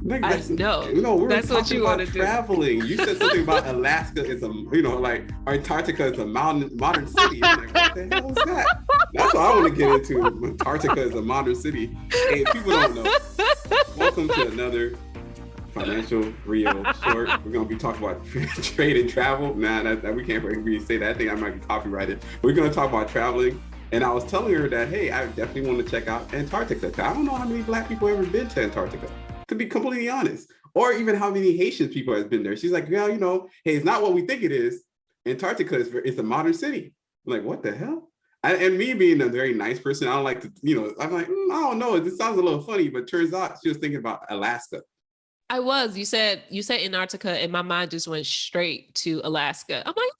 Like I that's know. no, we were That's what talking you about want to do. traveling. You said something about Alaska is a, you know, like Antarctica is a modern city. I'm like, what the hell is that? That's what I want to get into. Antarctica is a modern city. Hey, people don't know. Welcome to another financial Rio short. We're gonna be talking about trade and travel. Nah, that we can't really say that. I think I might be copyrighted. We're gonna talk about traveling. And I was telling her that, hey, I definitely want to check out Antarctica. I don't know how many Black people ever been to Antarctica, to be completely honest, or even how many Haitian people has been there. She's like, well, you know, hey, it's not what we think it is. Antarctica is a modern city. I'm like, what the hell? And me being a very nice person, I don't like to, you know, I'm like, I don't know. This sounds a little funny, but turns out she was thinking about Alaska. I was. You said Antarctica, and my mind just went straight to Alaska. I'm like,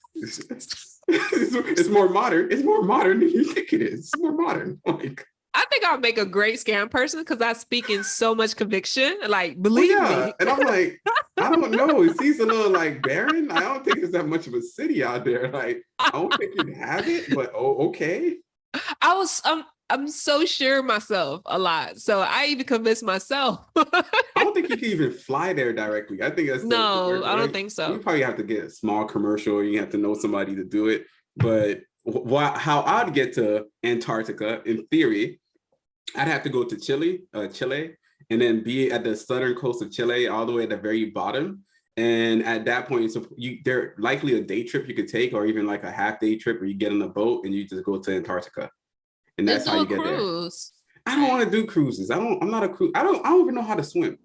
it's more modern. It's more modern than you think it is. It's more modern. Like, I think I'll make a great scam person because I speak in so much conviction. Like, believe me. And I'm like, I don't know. It seems a little like barren. I don't think there's that much of a city out there. Like, I don't think you'd have it, but okay. I'm so sure of myself a lot. So I even convinced myself. I don't think you can even fly there directly. I think that's no, I don't think so. You probably have to get a small commercial, or you have to know somebody to do it. But how I'd get to Antarctica, in theory, I'd have to go to Chile, and then be at the southern coast of Chile, all the way at the very bottom. And at that point, so there likely a day trip you could take, or even like a half day trip where you get on a boat and you just go to Antarctica. And that's how you get cruise. there. I don't want to do cruises. I'm not a cruise. I don't even know how to swim.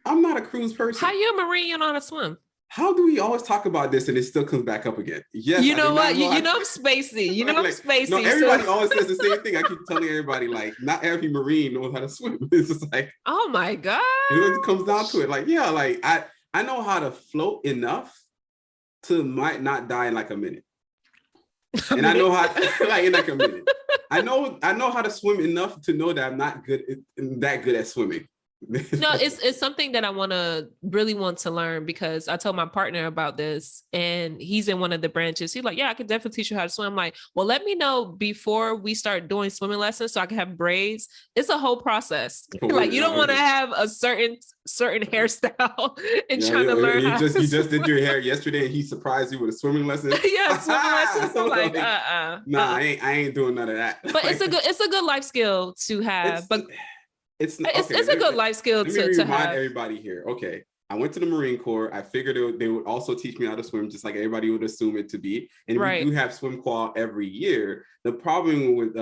I'm not a cruise person. How you a Marine? You know how to swim? How do we always talk about this and it still comes back up again? Yes. You know what? You know I'm spacey. You know I'm spacey. No, everybody always says the same thing. I keep telling everybody, like, not every Marine knows how to swim. It's just like, oh my God. It comes down to it. Like, yeah, like I know how to float enough to might not die in like a minute. And I know how, like, in like a minute. I know how to swim enough to know that I'm not that good at swimming. No, it's something that I really want to learn, because I told my partner about this and he's in one of the branches. He's like, yeah, I could definitely teach you how to swim. I'm like, well, let me know before we start doing swimming lessons so I can have braids. It's a whole process. Like, you don't want to have a certain hairstyle and trying to learn how to swim. You just did your hair yesterday and he surprised you with a swimming lesson. Yeah, swimming lessons. I'm like, nah, I ain't doing none of that. But it's a good life skill to have. It's a good life skill to remind have. Everybody here. Okay, I went to the Marine Corps. I figured they would also teach me how to swim, just like everybody would assume it to be. And we do have swim qual every year. The problem with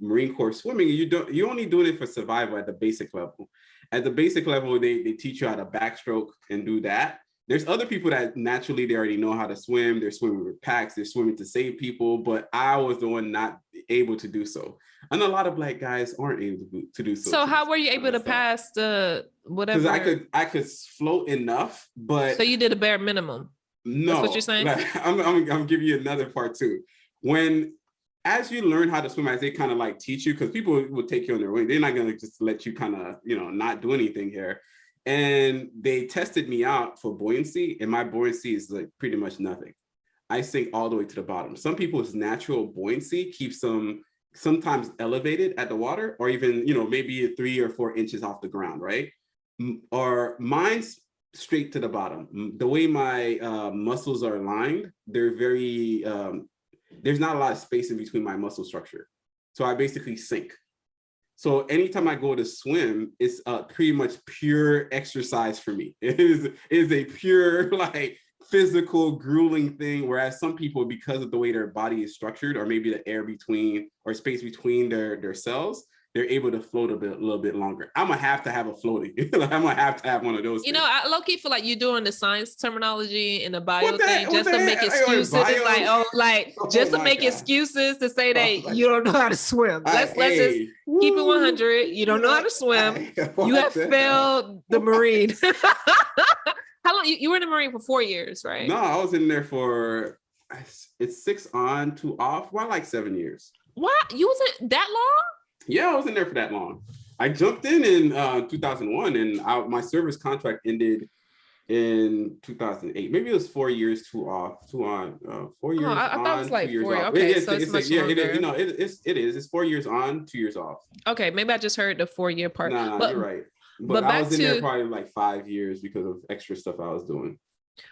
Marine Corps swimming, you're only doing it for survival at the basic level. At the basic level, they teach you how to backstroke and do that. There's other people that naturally they already know how to swim. They're swimming with packs. They're swimming to save people. But I was the one not able to do so. And a lot of Black guys aren't able to do so. So how were you able to pass the whatever? Because I could float enough, but so you did a bare minimum. No, that's what you're saying. Like, I'm giving you another part too. As you learn how to swim, as they kind of like teach you, because people will take you on their way. They're not gonna just let you kind of not do anything here. And they tested me out for buoyancy, and my buoyancy is like pretty much nothing. I sink all the way to the bottom. Some people's natural buoyancy keeps them sometimes elevated at the water, or even, maybe 3 or 4 inches off the ground, right? Or mine's straight to the bottom. The way my muscles are aligned, they're very, there's not a lot of space in between my muscle structure. So I basically sink. So anytime I go to swim, it's pretty much pure exercise for me. It is a pure, like, physical, grueling thing. Whereas some people, because of the way their body is structured, or maybe the air between or space between their cells, they're able to float a little bit longer. I'm gonna have to have a floaty. I'm gonna have to have one of those. I low-key feel like you're doing the science terminology and the bio thing just to make excuses. Just to make excuses to say that you don't know how to swim. Let's just keep it 100. You don't know how to swim. You have failed the Marine. How long? You were in the Marine for 4 years, right? No, I was in there for, it's 6 on, 2 off. Well, like 7 years. What? You was in that long? Yeah, I was in there for that long. I jumped in 2001, and my service contract ended in 2008. Maybe it was 4 years, 2 off, 2 on, 4 years. I thought it was like 2 years 4. Off. Okay, it is, so it's much yeah, longer. It is. It's 4 years on, 2 years off. Okay, maybe I just heard the 4 year part. No, but, you're right. But I was in there probably like 5 years because of extra stuff I was doing.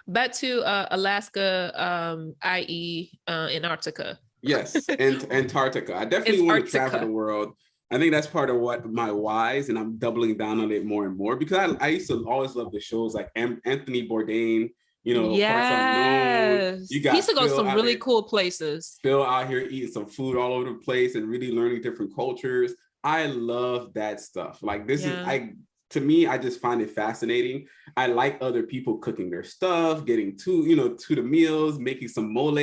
Back to Alaska, i.e. Antarctica. Yes, and Antarctica. I definitely want to travel the world. I think that's part of what my whys, and I'm doubling down on it more and more because I used to always love the shows like Anthony Bourdain, you know, Parts Unknown. You got he used to go some really cool places. Phil out here eating some food all over the place and really learning different cultures. I love that stuff. Like this to me, I just find it fascinating. I like other people cooking their stuff, getting to the meals, making some mole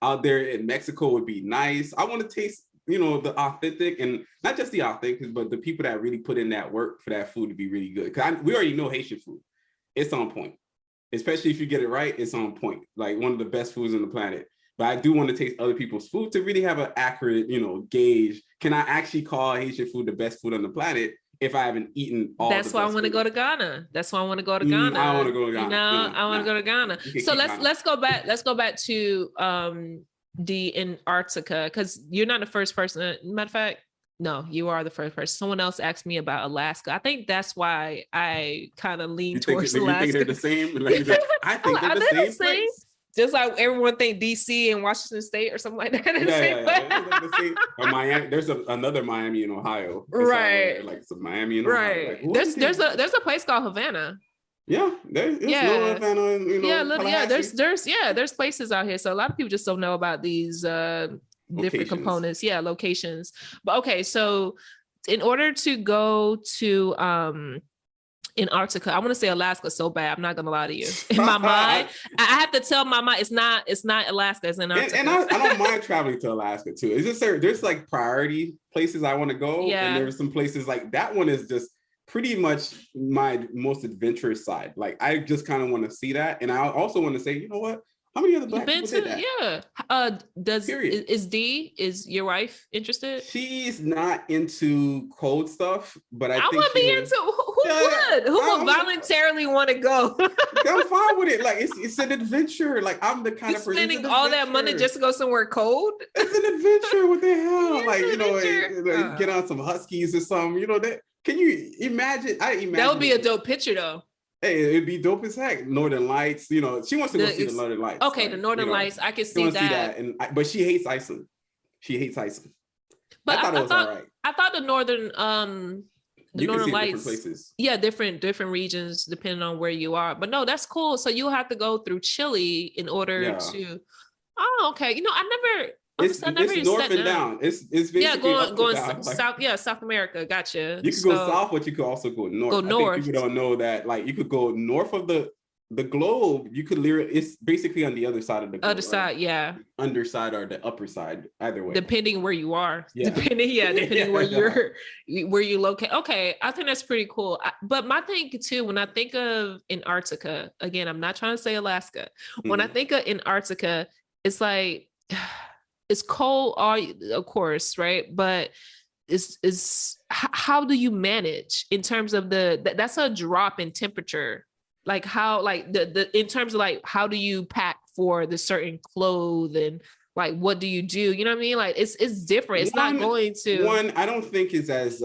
out there in Mexico would be nice. I want to taste, the authentic, and not just the authentic, but the people that really put in that work for that food to be really good. Because we already know Haitian food. It's on point. Especially if you get it right, it's on point. Like one of the best foods on the planet. But I do want to taste other people's food to really have an accurate, gauge. Can I actually call Haitian food the best food on the planet if I haven't eaten all? That's why I want to go to Ghana. That's why I want to go to Ghana. I want to go to Ghana. I want to go to Ghana. So let's go back. Let's go back to the Antarctica, because you're not the first person. Matter of fact, no, you are the first person. Someone else asked me about Alaska. I think that's why I kind of lean towards Alaska. You think they're the same? I think they're the same place. Just like everyone think DC and Washington State or something like that. Yeah. Or Miami. There's another Miami in Ohio. Right. Like some Miami in Ohio. Right. Like, there's a place called Havana. Yeah. There's little Havana. There's places out here. So a lot of people just don't know about these different components. Yeah, locations. But okay, so in order to go to Antarctica, I want to say Alaska so bad. I'm not gonna lie to you. In my mind, I have to tell my mind it's not Alaska, it's Antarctica. And I don't mind traveling to Alaska too. It's just there's like priority places I want to go, and there's some places like that one is just pretty much my most adventurous side. Like I just kind of want to see that, and I also want to say, you know what? How many other Black people did that? Yeah. Is your wife interested? She's not into cold stuff, but I think would be into. Who would voluntarily want to go? I'm fine with it. Like it's an adventure. Like I'm the kind of person spending all that money just to go somewhere cold. It's an adventure. What the hell? Like get on some Huskies or something. That. Can you imagine? That would be a dope picture though. Hey, it'd be dope as heck. Northern Lights, she wants to go see the Northern Lights. Okay, the Northern Lights, I can see that. But she hates Iceland. But I thought it was all right. I thought the Northern Lights, different places. Yeah, different regions depending on where you are. But no, that's cool. So you have to go through Chile in order to. Oh, okay. I never. It's north and down. It's basically going south. Yeah, South America. Gotcha. You could go south, but you could also go north. I think people don't know that. Like you could go north of the globe. You could it's basically on the other side of the globe. Other side, yeah. Underside or the upper side, either way. Depending where you are. Yeah. Depending where you locate. Okay, I think that's pretty cool. But my thing too, when I think of Antarctica, again, I'm not trying to say Alaska. When I think of Antarctica, it's like. It's cold, of course, right? But how do you manage in terms of that's a drop in temperature? Like how, like in terms of like, how do you pack for the certain clothes and like, what do you do? You know what I mean? Like it's different. It's not going to. I don't think it's as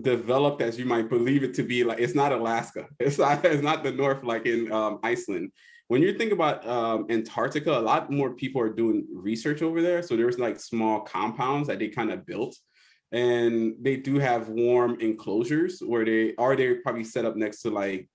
developed as you might believe it to be. Like it's not Alaska. It's not the North like in Iceland. When you think about Antarctica, a lot more people are doing research over there. So there's like small compounds that they kind of built, and they do have warm enclosures where they're probably set up next to, like,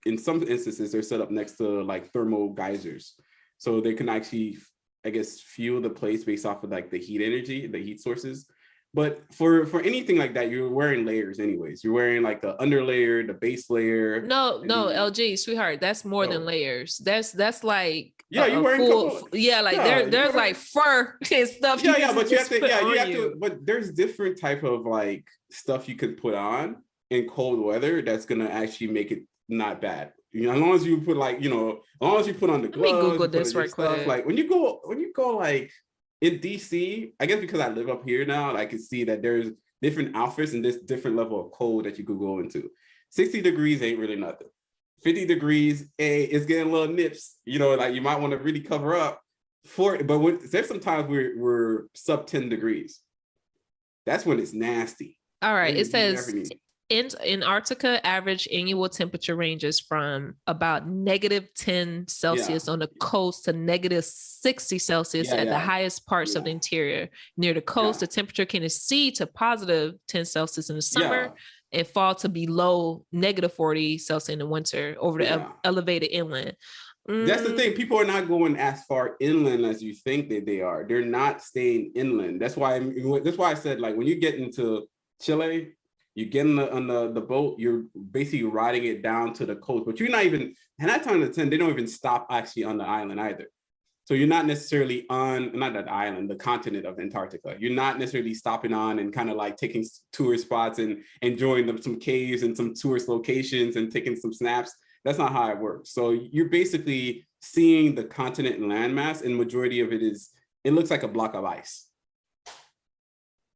in some instances, they're set up next to like thermal geysers. So they can actually, I guess, fuel the place based off of like the heat energy, the heat sources. But for anything like that, you're wearing layers anyways. You're wearing like the underlayer, the base layer. No, LG, sweetheart, that's more than layers. That's like you're wearing full, there's like fur and stuff. But you have to. But there's different type of like stuff you could put on in cold weather that's gonna actually make it not bad. As long as you put as long as you put on the gloves. Let me Google this right quick. Like when you go like. In DC, I guess because I live up here now, I can see that there's different outfits and this different level of cold that you could go into. 60 degrees ain't really nothing. 50 degrees, it's getting a little nips. Like you might want to really cover up for it. But there's sometimes we're sub 10 degrees. That's when it's nasty. All right. It says In Antarctica, average annual temperature ranges from about -10 Celsius on the coast to -60 Celsius at the highest parts of the interior. Near the coast, the temperature can exceed to +10 Celsius in the summer and fall to below -40 Celsius in the winter over the elevated inland. That's the thing. People are not going as far inland as you think that they are. They're not staying inland. That's why I said, like, when you get into Chile, you get on the boat, you're basically riding it down to the coast, but you're not even, and 9 times out of 10, they don't even stop actually on the island either. So you're not necessarily on, not that island, the continent of Antarctica. You're not necessarily stopping on and kind of like taking tourist spots and enjoying some caves and some tourist locations and taking some snaps. That's not how it works. So you're basically seeing the continent and landmass, and majority of it looks like a block of ice.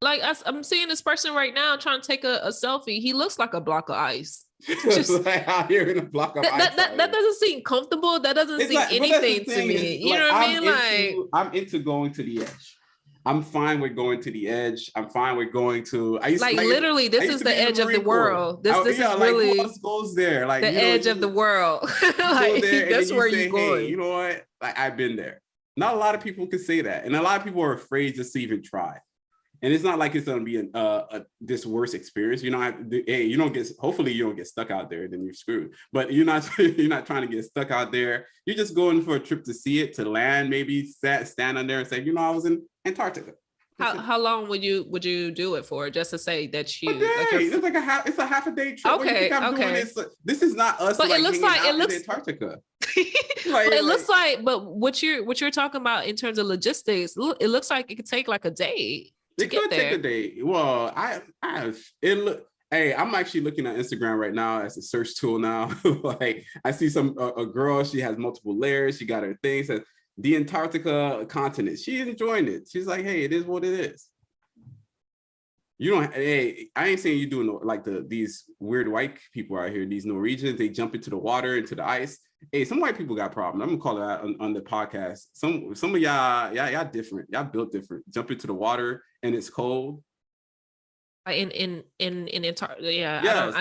Like I'm seeing this person right now trying to take a selfie. He looks like a block of ice. Just like out here in a block of ice. That doesn't seem comfortable. That doesn't seem like, anything to me. You know what I mean? I'm into going to the edge. I'm fine with going to the edge. I'm fine with going to. Literally, this is the edge of the world. This is really who else goes there. Like the edge of the world. Like, that's where you're going. Hey, you know what? Like, I've been there. Not a lot of people can say that, and a lot of people are afraid just to even try. And it's not like it's going to be this worse experience. You don't get. Hopefully, you don't get stuck out there. Then you're screwed. But you're not trying to get stuck out there. You're just going for a trip to see it, to land, maybe stand on there and say, I was in Antarctica. How long would you do it for? Just to say that you. A day. It's a half a day trip. Okay. This is not us. But it looks like in Antarctica. But what you're talking about in terms of logistics, it looks like it could take like a day. It could take a day. Well, I'm actually looking at Instagram right now as a search tool now. Like, I see a girl, she has multiple layers. She got her thing, says the Antarctica continent. She's enjoying it. She's like, hey, it is what it is. I ain't saying you doing like these weird white people out here, these Norwegians, they jump into the water, into the ice. Hey, some white people got problems. I'm gonna call it out on the podcast. Some of y'all different. Y'all built different. Jump into the water and it's cold. In Antarctica,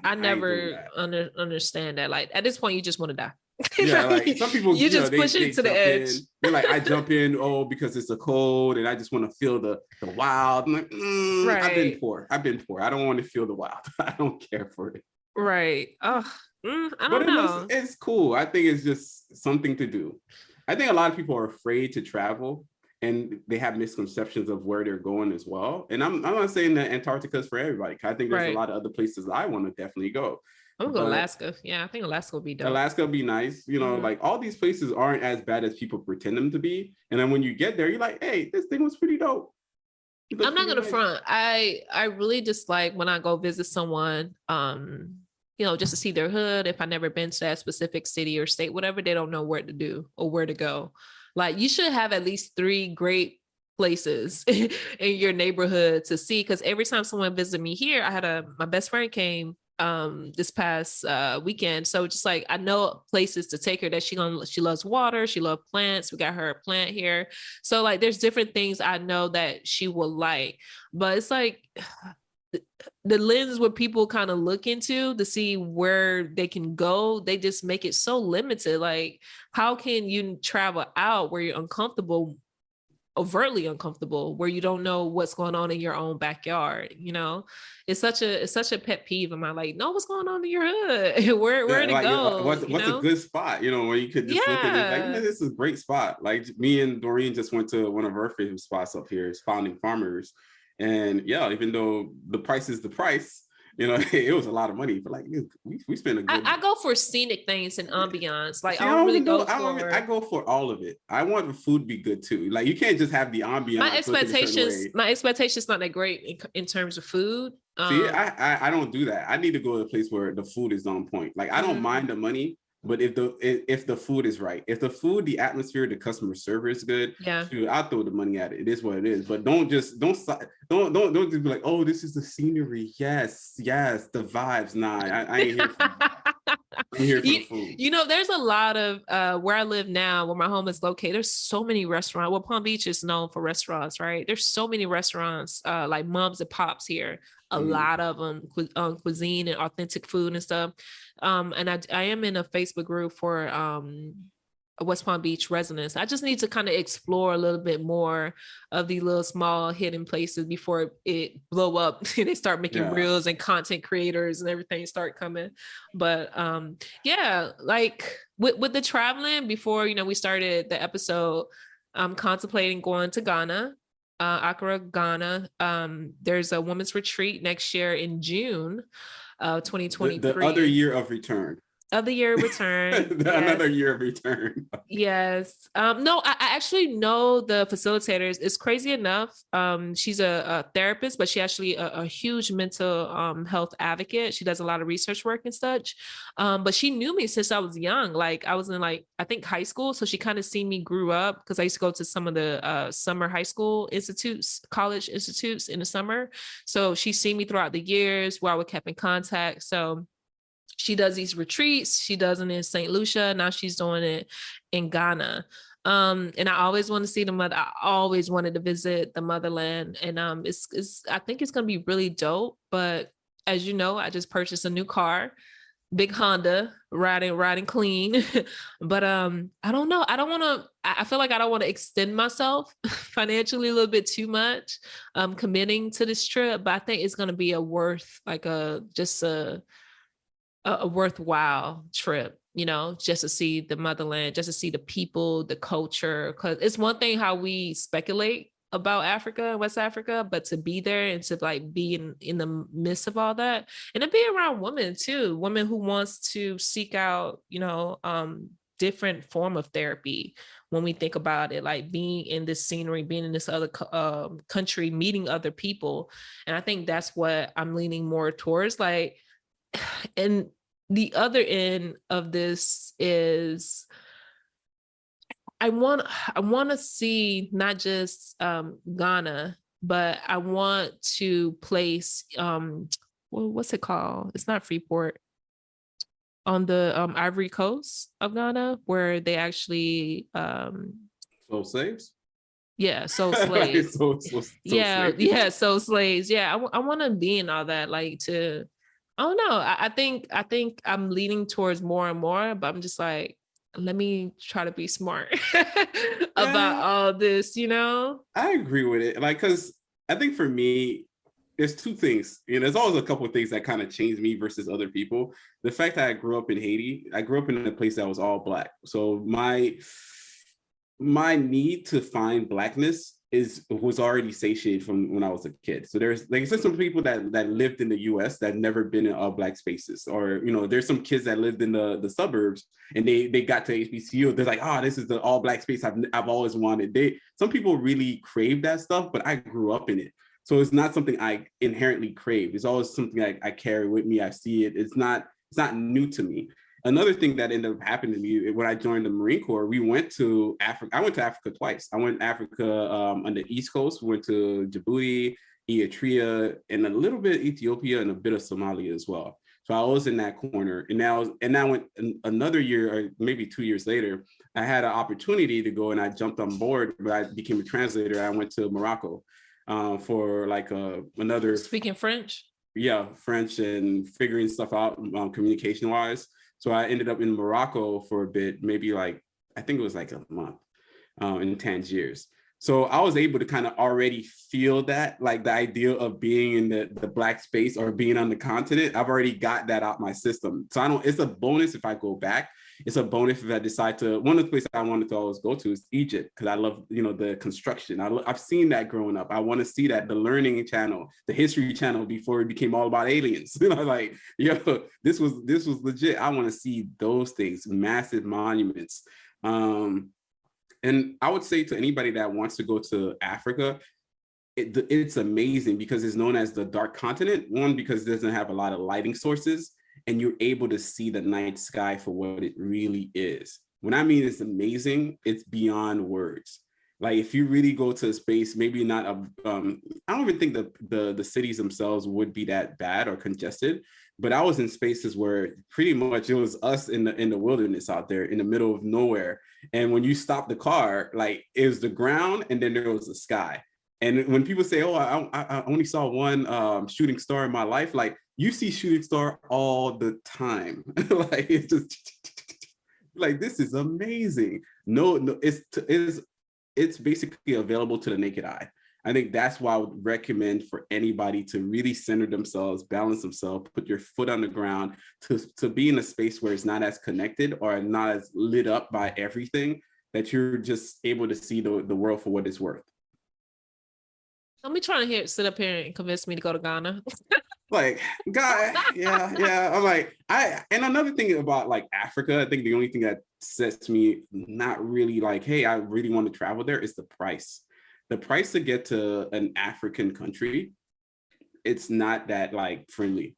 I never understand that. Like, at this point, you just want to die. Like some people, you just push it to the edge. They're like, I jump in, because it's a cold, and I just want to feel the wild. I'm like, right. I've been poor. I don't want to feel the wild. I don't care for it. Right. Oh, I don't know. It's cool. I think it's just something to do. I think a lot of people are afraid to travel, and they have misconceptions of where they're going as well. And I'm not saying that Antarctica is for everybody. I think there's a lot of other places I want to definitely go. I'm going to Alaska. Yeah, I think Alaska will be dope. Alaska will be nice. Like, all these places aren't as bad as people pretend them to be. And then when you get there, you're like, hey, this thing was pretty dope. I'm not going to front. I really dislike when I go visit someone, just to see their hood. If I've never been to that specific city or state, whatever, they don't know where to do or where to go. Like, you should have at least 3 great places in your neighborhood to see. Because every time someone visited me here, I had my best friend came this past weekend, so just like, I know places to take her that she loves water, she loves plants. We got her a plant here, so like, there's different things I know that she will like. But it's like, the lens where people kind of look into to see where they can go, they just make it so limited. Like, how can you travel out where you're overtly uncomfortable, where you don't know what's going on in your own backyard? It's such a pet peeve of mine. Like, know what's going on in your hood. where to go? What's a good spot? Where you could just look at it like, this is a great spot. Like, me and Doreen just went to one of our favorite spots up here, is Founding Farmers. And even though the price is the price, it was a lot of money, but like, we spent a good. I go for scenic things and ambiance. Like, I go for all of it. I want the food to be good too. Like, you can't just have the ambiance. My expectations not that great in terms of food. See, I don't do that. I need to go to a place where the food is on point. Like, I don't mind the money, but if the food is right, if the atmosphere, the customer service is good, shoot, I'll throw the money at it. It is what it is. But don't just be like, oh, this is the scenery. Yes, the vibes. Nah, I ain't here for that. I'm here for the food. You know, there's a lot of where I live now, where my home is located. There's so many restaurants. Well, Palm Beach is known for restaurants, right? There's so many restaurants, like moms and pops here. A lot of them, cuisine and authentic food and stuff. And I am in a Facebook group for West Palm Beach residents. I just need to kind of explore a little bit more of these little small hidden places before it blow up and they start making reels and content creators and everything start coming. But yeah, like with the traveling, before, you know, we started the episode, I'm contemplating going to Ghana, Accra, Ghana. There's a women's retreat next year in June, 2023. The other year of return. Of the year of return. Another year of return. Yes. No, I actually know the facilitators. It's crazy enough. She's a therapist, but she actually a huge mental health advocate. She does a lot of research work and such. But she knew me since I was young. Like I was in I think high school. So she kind of seen me grew up, because I used to go to some of the summer high school institutes, college institutes in the summer. So she's seen me throughout the years where I would kept in contact. So she does these retreats. She does it in St. Lucia. Now she's doing it in Ghana. And I always want to see the mother. I always wanted to visit the motherland. And it's I think it's gonna be really dope. But as you know, I just purchased a new car, big Honda, riding clean. But I don't know. I feel like I don't want to extend myself financially a little bit too much, committing to this trip. But I think it's gonna be a worthwhile trip, you know, just to see the motherland, just to see the people, the culture. Because it's one thing how we speculate about Africa and West Africa, but to be there and to like be in the midst of all that, and to be around women too, women who wants to seek out, you know, different form of therapy. When we think about it, like being in this scenery, being in this other country, meeting other people. And I think that's what I'm leaning more towards. Like, and the other end of this is I want to see not just Ghana, but I want to place what's it called? It's not Freeport, on the Ivory Coast of Ghana, where they actually Soul slaves. Yeah, soul slaves. so Soul slaves. Yeah, I want to be in all that, like to. I don't know. I think I'm leaning towards more and more, but I'm just like, let me try to be smart about all this, you know? I agree with it. Like, because I think for me, there's two things. You know, there's always a couple of things that kind of changed me versus other people. The fact that I grew up in Haiti, I grew up in a place that was all Black. So my need to find Blackness was already satiated from when I was a kid. So there's like some people that lived in the US that never been in all Black spaces, or you know, there's some kids that lived in the suburbs and they got to HBCU. They're like, oh, this is the all Black space I've always wanted. Some people really crave that stuff, but I grew up in it. So it's not something I inherently crave. It's always something I carry with me. I see it. It's not new to me. Another thing that ended up happening to me when I joined the Marine Corps, we went to Africa. I went to Africa twice. I went to Africa on the East Coast. We went to Djibouti, Eritrea, and a little bit Ethiopia, and a bit of Somalia as well. So I was in that corner. And now I went another year, or maybe 2 years later, I had an opportunity to go, and I jumped on board, but I became a translator. I went to Morocco for like another. Speaking French? Yeah, French, and figuring stuff out communication wise. So I ended up in Morocco for a bit, maybe like, I think it was like a month in Tangiers. So I was able to kind of already feel that, like the idea of being in the Black space or being on the continent. I've already got that out my system. So it's a bonus if I go back. It's a bonus if I decide to. One of the places I wanted to always go to is Egypt, because I love, you know, the construction. I've seen that growing up. I want to see that, the learning channel, the history channel, before it became all about aliens. You know, like, yo, this was legit. I want to see those things, massive monuments. And I would say to anybody that wants to go to Africa, it's amazing because it's known as the dark continent. One, because it doesn't have a lot of lighting sources, and you're able to see the night sky for what it really is. When I mean it's amazing, it's beyond words. Like if you really go to a space, maybe not I don't even think the cities themselves would be that bad or congested, but I was in spaces where pretty much it was us in the wilderness out there in the middle of nowhere. And when you stop the car, like it was the ground and then there was the sky. And when people say, "Oh, I only saw one shooting star in my life," like you see shooting star all the time. Like it's just like this is amazing. No, it's basically available to the naked eye. I think that's why I would recommend for anybody to really center themselves, balance themselves, put your foot on the ground, to be in a space where it's not as connected or not as lit up by everything, that you're just able to see the world for what it's worth. Don't be trying to sit up here and convince me to go to Ghana. Like, God, yeah. I'm like, and another thing about like Africa, I think the only thing that sets me not really like, hey, I really want to travel there is the price. The price to get to an African country, it's not that like friendly.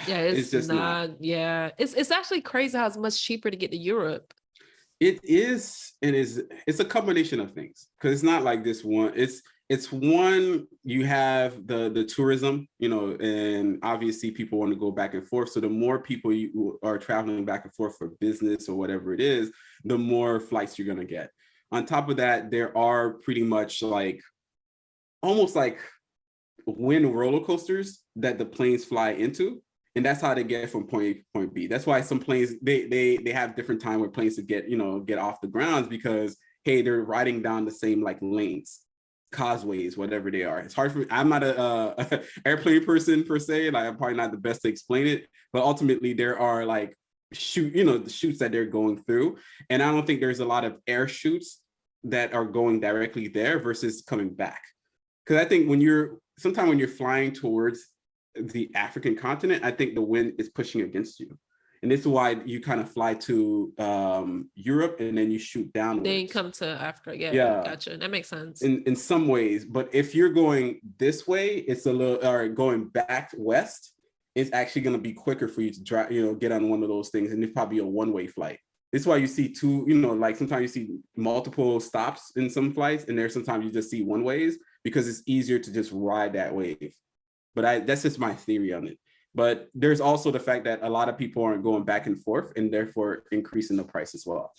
Yeah, it's just not. Yeah, it's actually crazy how it's much cheaper to get to Europe. It is. It's a combination of things, because it's not like this one. It's one, you have the tourism, and obviously people want to go back and forth. So the more people you are traveling back and forth for business or whatever it is, the more flights you're going to get. On top of that, there are pretty much like almost like wind roller coasters that the planes fly into. And that's how they get from point A to point B. That's why some planes, they have different time where planes to get off the grounds, because, hey, they're riding down the same like lanes, causeways, whatever they are. It's hard for me. I'm not a airplane person per se, and I'm probably not the best to explain it, but ultimately there are like the shoots that they're going through. And I don't think there's a lot of air shoots that are going directly there versus coming back. Because I think when you're flying towards the African continent, I think the wind is pushing against you. And this is why you kind of fly to Europe and then you shoot downwards. Then you come to Africa. Yeah, gotcha. That makes sense. In some ways. But if you're going this way, it's a little, or going back west, it's actually going to be quicker for you to drive, get on one of those things. And it's probably a one-way flight. This is why you see two, like sometimes you see multiple stops in some flights, and there's sometimes you just see one ways, because it's easier to just ride that wave. But that's just my theory on it. But there's also the fact that a lot of people aren't going back and forth, and therefore increasing the price as well.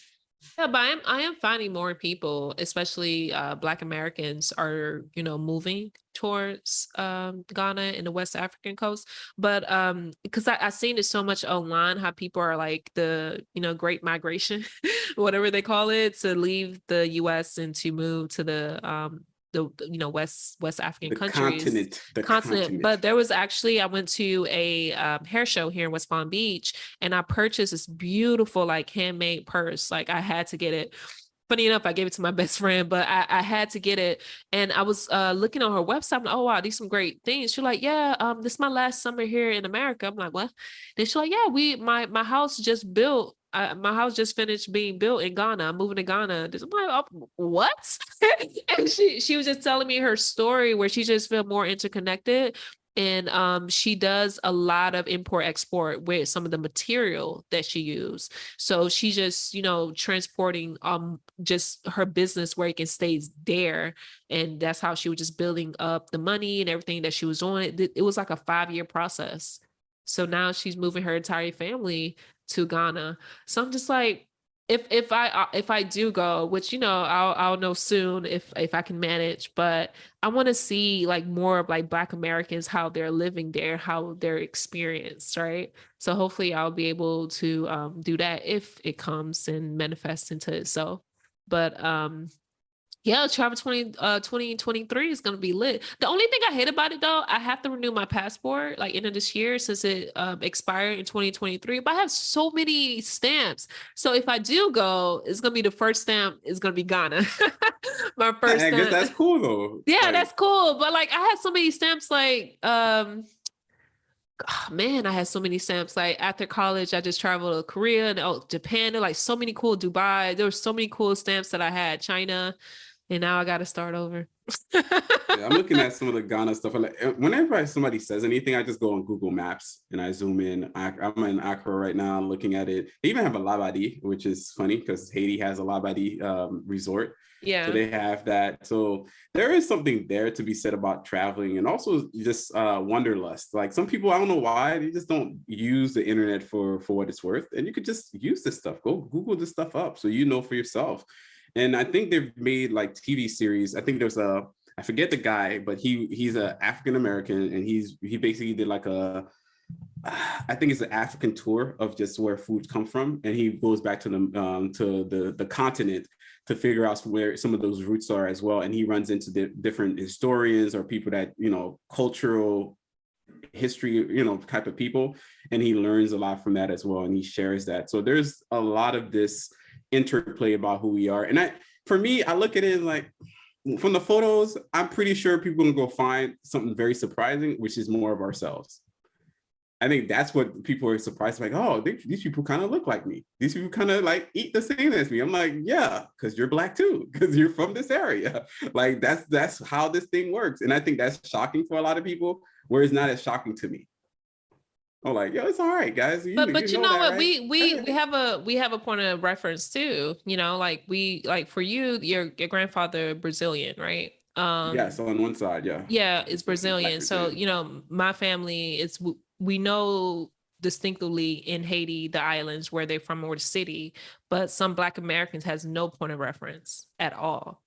Yeah, but I am finding more people, especially Black Americans, are moving towards Ghana and the West African coast. But because I've seen it so much online, how people are like the Great Migration, whatever they call it, to leave the U.S. and to move to the West African countries, the continent. But there was actually, I went to a hair show here in West Palm Beach, and I purchased this beautiful like handmade purse. Like I had to get it. Funny enough, I gave it to my best friend, but I had to get it. And I was looking on her website. I'm like, oh wow, these some great things. She's like, yeah, this is my last summer here in America. I'm like, what? Then she's like, yeah, my house just built. My house just finished being built in Ghana. I'm moving to Ghana. I'm like, oh, what? And she was just telling me her story where she just feel more interconnected. And she does a lot of import export with some of the material that she used. So she just, transporting just her business where it can stay there. And that's how she was just building up the money and everything that she was doing. It was like a 5-year process. So now she's moving her entire family to Ghana. So I'm just like, if I do go, which I'll know soon if I can manage, but I want to see like more of like Black Americans, how they're living there, how they're experienced, right? So hopefully I'll be able to do that if it comes and manifests into itself. But yeah, Travel 2023 is going to be lit. The only thing I hate about it, though, I have to renew my passport like end of this year, since it expired in 2023. But I have so many stamps. So if I do go, it's going to be the first stamp is going to be Ghana. My first stamp. I guess that's cool, though. Yeah, that's cool. But like I had so many stamps, like oh, man, I had so many stamps. Like after college, I just traveled to Korea and Japan. There like so many cool, Dubai. There were so many cool stamps that I had. China. And now I got to start over. Yeah, I'm looking at some of the Ghana stuff. Whenever somebody says anything, I just go on Google Maps and I zoom in. I'm in Accra right now, looking at it. They even have a Labadi, which is funny because Haiti has a Labadi resort. So Yeah. they have that. So there is something there to be said about traveling and also just wanderlust. Like some people, I don't know why, they just don't use the internet for what it's worth. And you could just use this stuff. Go Google this stuff up so you know for yourself. And I think they've made like TV series. I think there's I forget the guy, but he's a African American, and he basically did like I think it's an African tour of just where foods come from, and he goes back to the continent to figure out where some of those roots are as well. And he runs into the different historians or people that cultural history type of people, and he learns a lot from that as well, and he shares that. So there's a lot of this interplay about who we are. And for me, I look at it like, from the photos, I'm pretty sure people are gonna go find something very surprising, which is more of ourselves. I think that's what people are surprised, like, oh, these people kind of look like me. These people kind of like eat the same as me. I'm like, yeah, because you're Black too, because you're from this area. Like that's how this thing works. And I think that's shocking for a lot of people, where it's not as shocking to me. I'm like, yo, it's all right, guys. But you know that, what? right? We have a point of reference too. Like for you, your grandfather Brazilian, right? Yeah, so on one side, yeah. Yeah, it's Black Brazilian. So, Brazilian. my family is, we know distinctly in Haiti, the islands where they're from or the city, but some Black Americans has no point of reference at all.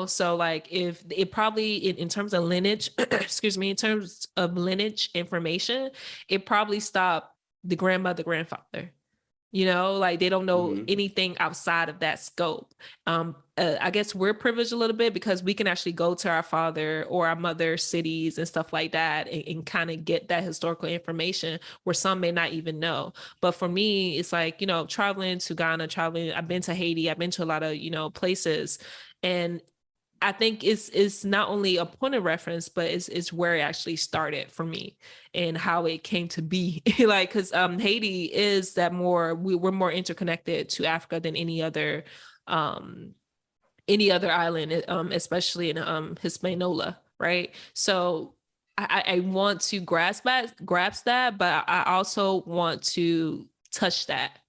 So like if it probably in terms of lineage, excuse me, in terms of lineage information, it probably stopped the grandmother, grandfather. Like they don't know anything outside of that scope. I guess we're privileged a little bit because we can actually go to our father or our mother cities and stuff like that, and kind of get that historical information where some may not even know. But for me, it's like, traveling to Ghana, I've been to Haiti, I've been to a lot of, places. And I think it's not only a point of reference, but it's where it actually started for me and how it came to be. Like, because Haiti is that we're more interconnected to Africa than any other island, especially in Hispaniola, right? So I want to grasp that, but I also want to touch that.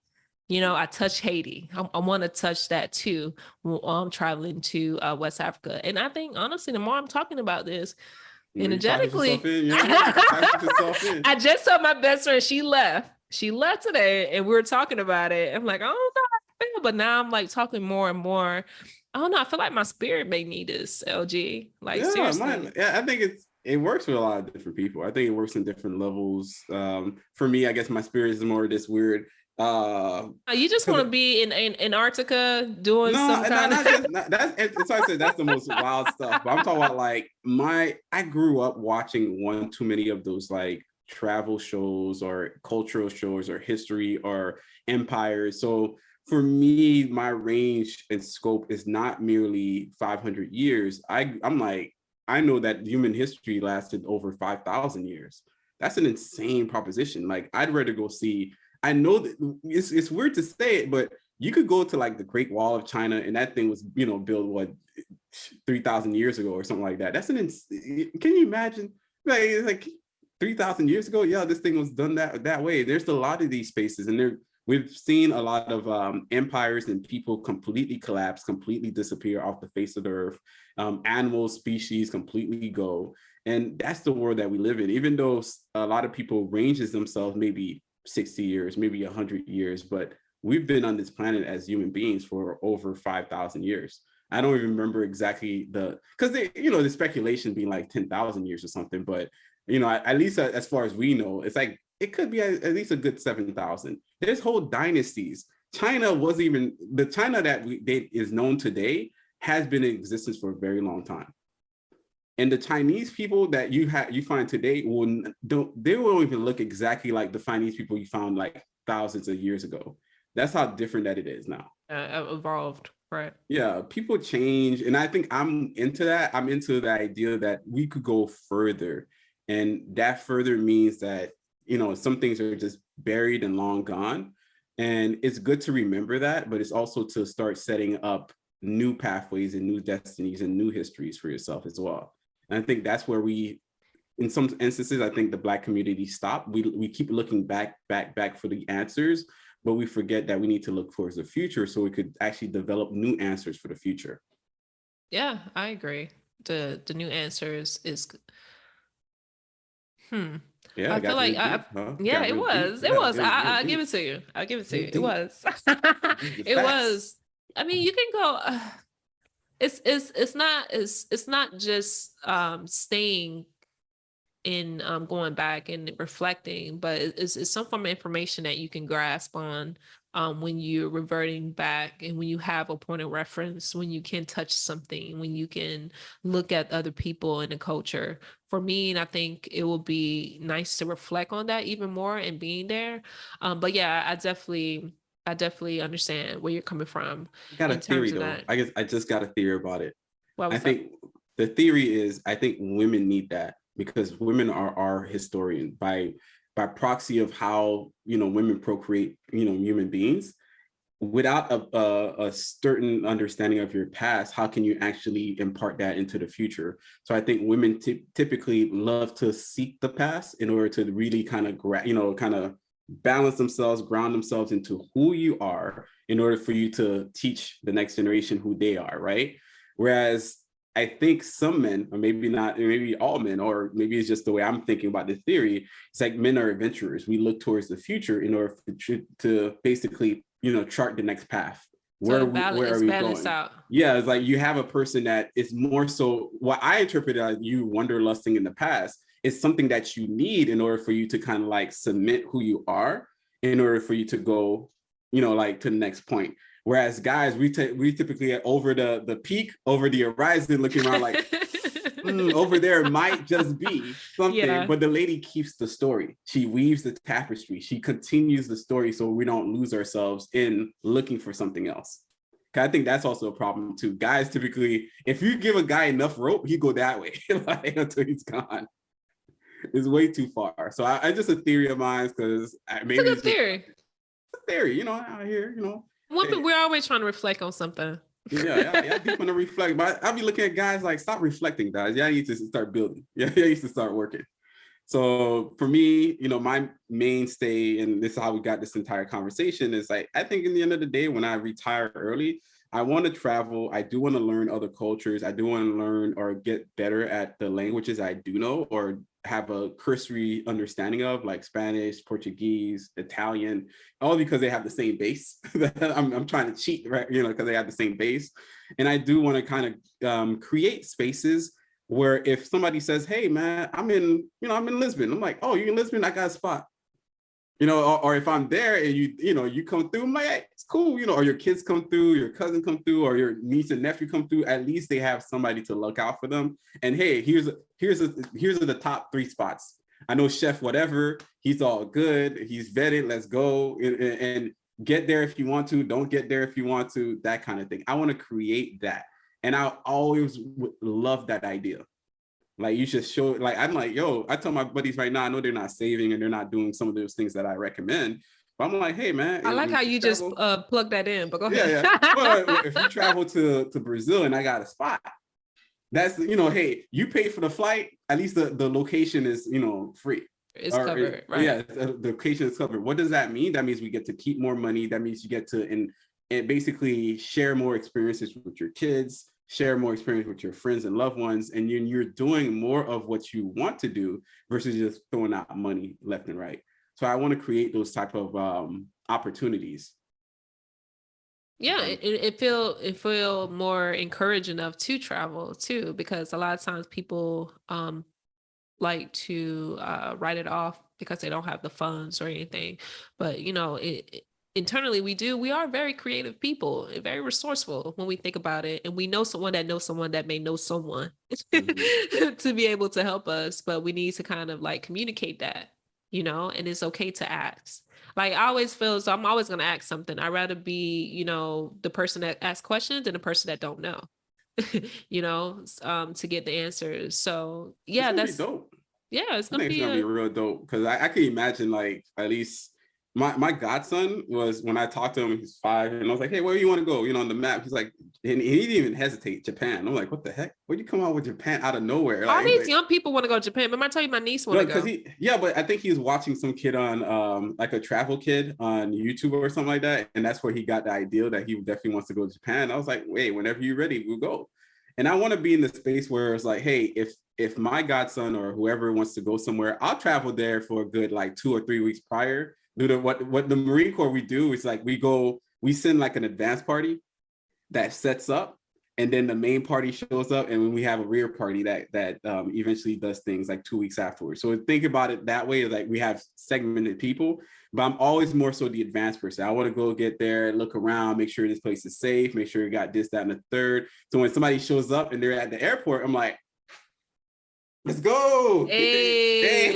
I touch Haiti. I want to touch that too while I'm traveling to West Africa. And I think, honestly, the more I'm talking about this, energetically, I just saw my best friend. She left today, and we were talking about it. I'm like, I don't know how I feel, but now I'm like talking more and more. I don't know. I feel like my spirit may need this, LG. Like, seriously. I think it works for a lot of different people. I think it works in different levels. For me, I guess my spirit is more this weird. You just want to be in Antarctica doing some kind of that's why I said that's the most wild stuff. But I'm talking about like I grew up watching one too many of those like travel shows or cultural shows or history or empires. So for me, my range and scope is not merely 500 years. I'm like, I know that human history lasted over 5,000 years. That's an insane proposition. Like, I'd rather go see. I know that it's weird to say it, but you could go to like the Great Wall of China, and that thing was built what 3,000 years ago or something like that. That's can you imagine? Like 3,000 years ago, yeah, this thing was done that way. There's a lot of these spaces, and we've seen a lot of empires and people completely collapse, completely disappear off the face of the earth. Animal species completely go, and that's the world that we live in. Even though a lot of people ranges themselves maybe 60 years, maybe 100 years, but we've been on this planet as human beings for over 5,000 years. I don't even remember exactly because the speculation being like 10,000 years or something, but at least as far as we know, it's like it could be at least a good 7,000. There's whole dynasties. China wasn't even the China that is known today has been in existence for a very long time. And the Chinese people that you find today won't even look exactly like the Chinese people you found like thousands of years ago. That's how different that it is now. Evolved, right? Yeah, people change, and I think I'm into that. I'm into the idea that we could go further, and that further means that some things are just buried and long gone, and it's good to remember that. But it's also to start setting up new pathways and new destinies and new histories for yourself as well. And I think that's where we, in some instances, I think the Black community stopped. We keep looking back for the answers, but we forget that we need to look towards the future so we could actually develop new answers for the future. Yeah, I agree. The new answers is Yeah, I it feel got like real deep, huh? It yeah, got it real deep. was. It Yeah, was. real I give deep. it to you. I'll give it to Real you. It deep. was. These are It facts. was. I mean, you can go it's not just staying in going back and reflecting, but it's some form of information that you can grasp on when you're reverting back and when you have a point of reference, when you can touch something, when you can look at other people in the culture. For me, and I think it will be nice to reflect on that even more and being there. But yeah, I definitely understand where you're coming from I got a in terms theory of though. that. I guess I just got a theory about it. What I was that? think the theory is I think women need that because women are our historian by proxy of how women procreate human beings. Without a certain understanding of your past, how can you actually impart that into the future? So I think women typically love to seek the past in order to really kind of kind of balance themselves, ground themselves into who you are in order for you to teach the next generation who they are, right? Whereas I think some men, or maybe not, maybe all men, or maybe it's just the way I'm thinking about the theory, it's like men are adventurers. We look towards the future in order to basically, chart the next path. So Where are it's we balanced going? out. Yeah, it's like you have a person that is more so what I interpret as you wanderlusting in the past is something that you need in order for you to kind of like submit who you are in order for you to go, like to the next point. Whereas guys, we typically over the peak, over the horizon, looking around like, over there might just be something, Yeah. but the lady keeps the story. She weaves the tapestry. She continues the story so we don't lose ourselves in looking for something else. I think that's also a problem too. Guys typically, if you give a guy enough rope, he go that way like, until he's gone. It's way too far. So I just a theory of mine because maybe It's a good it's just theory. a theory, out here, Women, we're always trying to reflect on something. Yeah, deep want to reflect. But I'll be looking at guys like, stop reflecting, guys. Yeah, I need to start building. Yeah, I need to start working. So for me, my mainstay, and this is how we got this entire conversation, is like, I think in the end of the day, when I retire early, I want to travel. I do want to learn other cultures. I do want to learn or get better at the languages I do know or have a cursory understanding of, like Spanish, Portuguese, Italian, all because they have the same base. I'm trying to cheat, right? Because they have the same base. And I do want to kind of create spaces where if somebody says, hey man, I'm in Lisbon. I'm like, oh, you're in Lisbon? I got a spot. Or if I'm there and you come through, I'm like, hey, it's cool, or your kids come through, your cousin come through, or your niece and nephew come through, at least they have somebody to look out for them. And hey, here's the top 3 spots. I know chef whatever, he's all good, he's vetted, let's go and get there if you want to, don't get there if you want to, that kind of thing. I want to create that. And I always love that idea. Like you should show, like, I'm like, yo, I tell my buddies right now, I know they're not saving and they're not doing some of those things that I recommend. But I'm like, hey man, I like how you just plug that in, but go ahead. Yeah. Well, if you travel to Brazil and I got a spot, that's, hey, you pay for the flight, at least the location is, free. It's covered, right? Yeah, the location is covered. What does that mean? That means we get to keep more money. That means you get to and basically share more experiences with your kids, share more experience with your friends and loved ones, and you're doing more of what you want to do versus just throwing out money left and right. So I want to create those type of opportunities. Yeah, it feel more encouraging enough to travel too, because a lot of times people like to write it off because they don't have the funds or anything. But internally we are very creative people and very resourceful when we think about it, and we know someone that knows someone that may know someone to be able to help us, but we need to kind of like communicate that, and it's okay to ask. Like I always feel, so I'm always going to ask something. I'd rather be the person that asks questions than the person that don't know. To get the answers. So yeah, that's dope. Yeah, it's I gonna think it's be gonna be real dope because I can imagine, like, at least my godson was, when I talked to him, he's 5, and I was like, hey, where do you want to go? On the map. He's like, and he didn't even hesitate, Japan. I'm like, what the heck? Where'd you come out with Japan out of nowhere? All Like, these young people want to go to Japan. Remember I tell you my niece want to go. Yeah, but I think he was watching some kid on like a travel kid on YouTube or something like that. And that's where he got the idea that he definitely wants to go to Japan. I was like, wait, whenever you're ready, we'll go. And I want to be in the space where it's like, hey, if my godson or whoever wants to go somewhere, I'll travel there for a good like 2 or 3 weeks prior. What the Marine Corps we do is like we send like an advance party that sets up, and then the main party shows up, and when we have a rear party that eventually does things like 2 weeks afterwards. So think about it that way, like we have segmented people, but I'm always more so the advanced person. I want to go get there, look around, make sure this place is safe, make sure you got this, that, and the third. So when somebody shows up and they're at the airport, I'm like, let's go. Hey,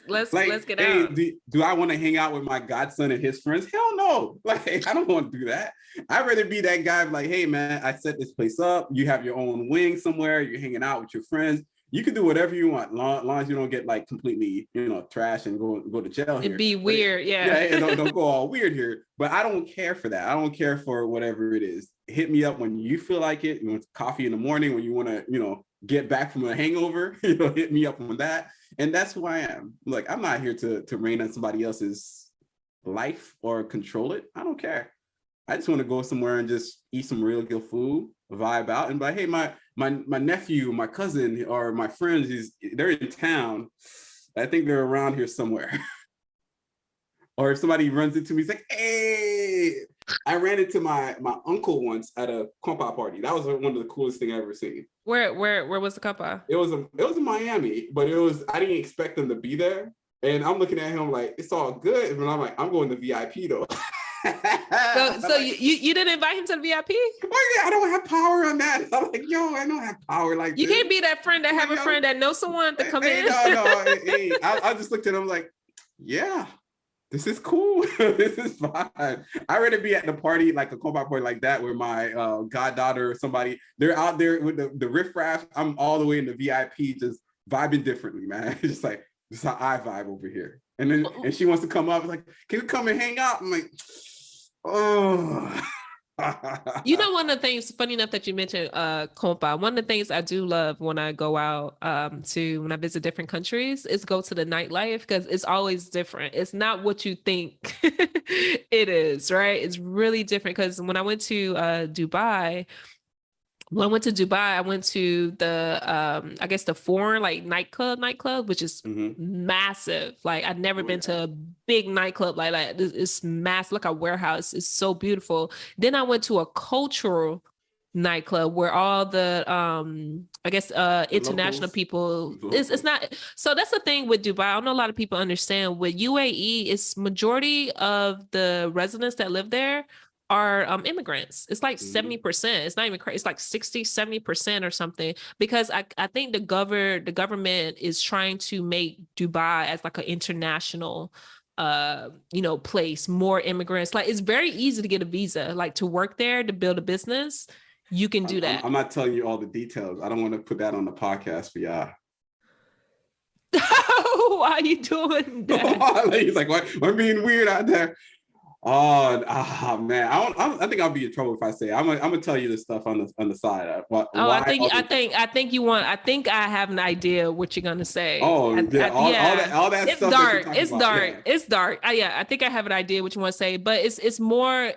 let's get out. Do I want to hang out with my godson and his friends? Hell no. Like, I don't want to do that. I'd rather be that guy like, hey man, I set this place up. You have your own wing somewhere. You're hanging out with your friends. You can do whatever you want, long as you don't get like completely, trash and go to jail. It'd be weird, yeah. Don't go all weird here. But I don't care for that. I don't care for whatever it is. Hit me up when you feel like it. You want coffee in the morning when you want to, get back from a hangover. Hit me up on that. And that's who I am. Like, I'm not here to reign on somebody else's life or control it. I don't care. I just want to go somewhere and just eat some real good food, vibe out, and be like, hey, my nephew, my cousin, or my friends, they're in town. I think they're around here somewhere. Or if somebody runs into me, he's like, hey, I ran into my uncle once at a compa party. That was one of the coolest things I ever seen. Where was the compa? It was in Miami, but I didn't expect them to be there. And I'm looking at him like, it's all good. But I'm like, I'm going to VIP though. So you didn't invite him to the VIP? Oh yeah, I don't have power on that. I'm like, yo, I don't have power like you can't be that friend that have a friend that knows someone to come in. I just looked at him like, yeah, this is cool. This is fine. I'd rather be at the party, like a compa party like that, where my goddaughter or somebody, they're out there with the riffraff. I'm all the way in the VIP, just vibing differently, man. It's just like, this is how I vibe over here. And she wants to come up, like, can you come and hang out? I'm like, oh. One of the things, funny enough that you mentioned compa, one of the things I do love when I go out when I visit different countries is go to the nightlife, because it's always different. It's not what you think it is, right? It's really different, because when I went to Dubai, I went to the I guess the foreign like nightclub, which is massive. Like, I've never been to a big nightclub like that. It's massive, like a warehouse. It's so beautiful. Then I went to a cultural nightclub where all the I guess international people, it's not. So that's the thing with Dubai. I don't know a lot of people understand. With UAE, it's majority of the residents that live there are immigrants. It's like 70%. It's not even crazy. It's like 60-70% or something, because I think the government is trying to make Dubai as like an international place, more immigrants. Like, it's very easy to get a visa, like to work there, to build a business. You can do that. I'm not telling you all the details. I don't want to put that on the podcast for y'all. Why are you doing that? He's like, what? I'm being weird out there. Oh man, I think I'll be in trouble if I say I'm gonna tell you this stuff on the side. I think I have an idea what you're gonna say. Oh yeah, all that it's stuff. Dark. It's dark. Yeah. It's dark. I think I have an idea what you want to say, but it's more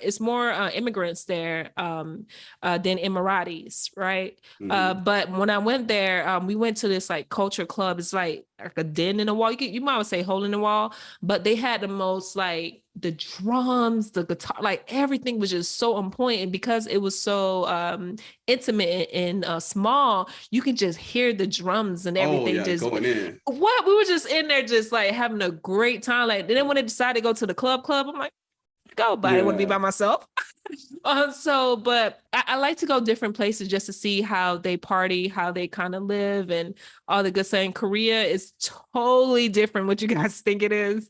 immigrants there than Emiratis, right? But when I went there, we went to this like culture club. It's like a den in the wall. You might say hole in the wall, but they had the most like the drums, the guitar, like everything was just so on point. And because it was so intimate and small, you can just hear the drums and everything just going in. What? We were just in there just like having a great time. Like, then when they decided to go to the club, I'm like, go, but I didn't want to be by myself. But I like to go different places just to see how they party, how they kind of live, and all the good stuff. In Korea is totally different what you guys think it is.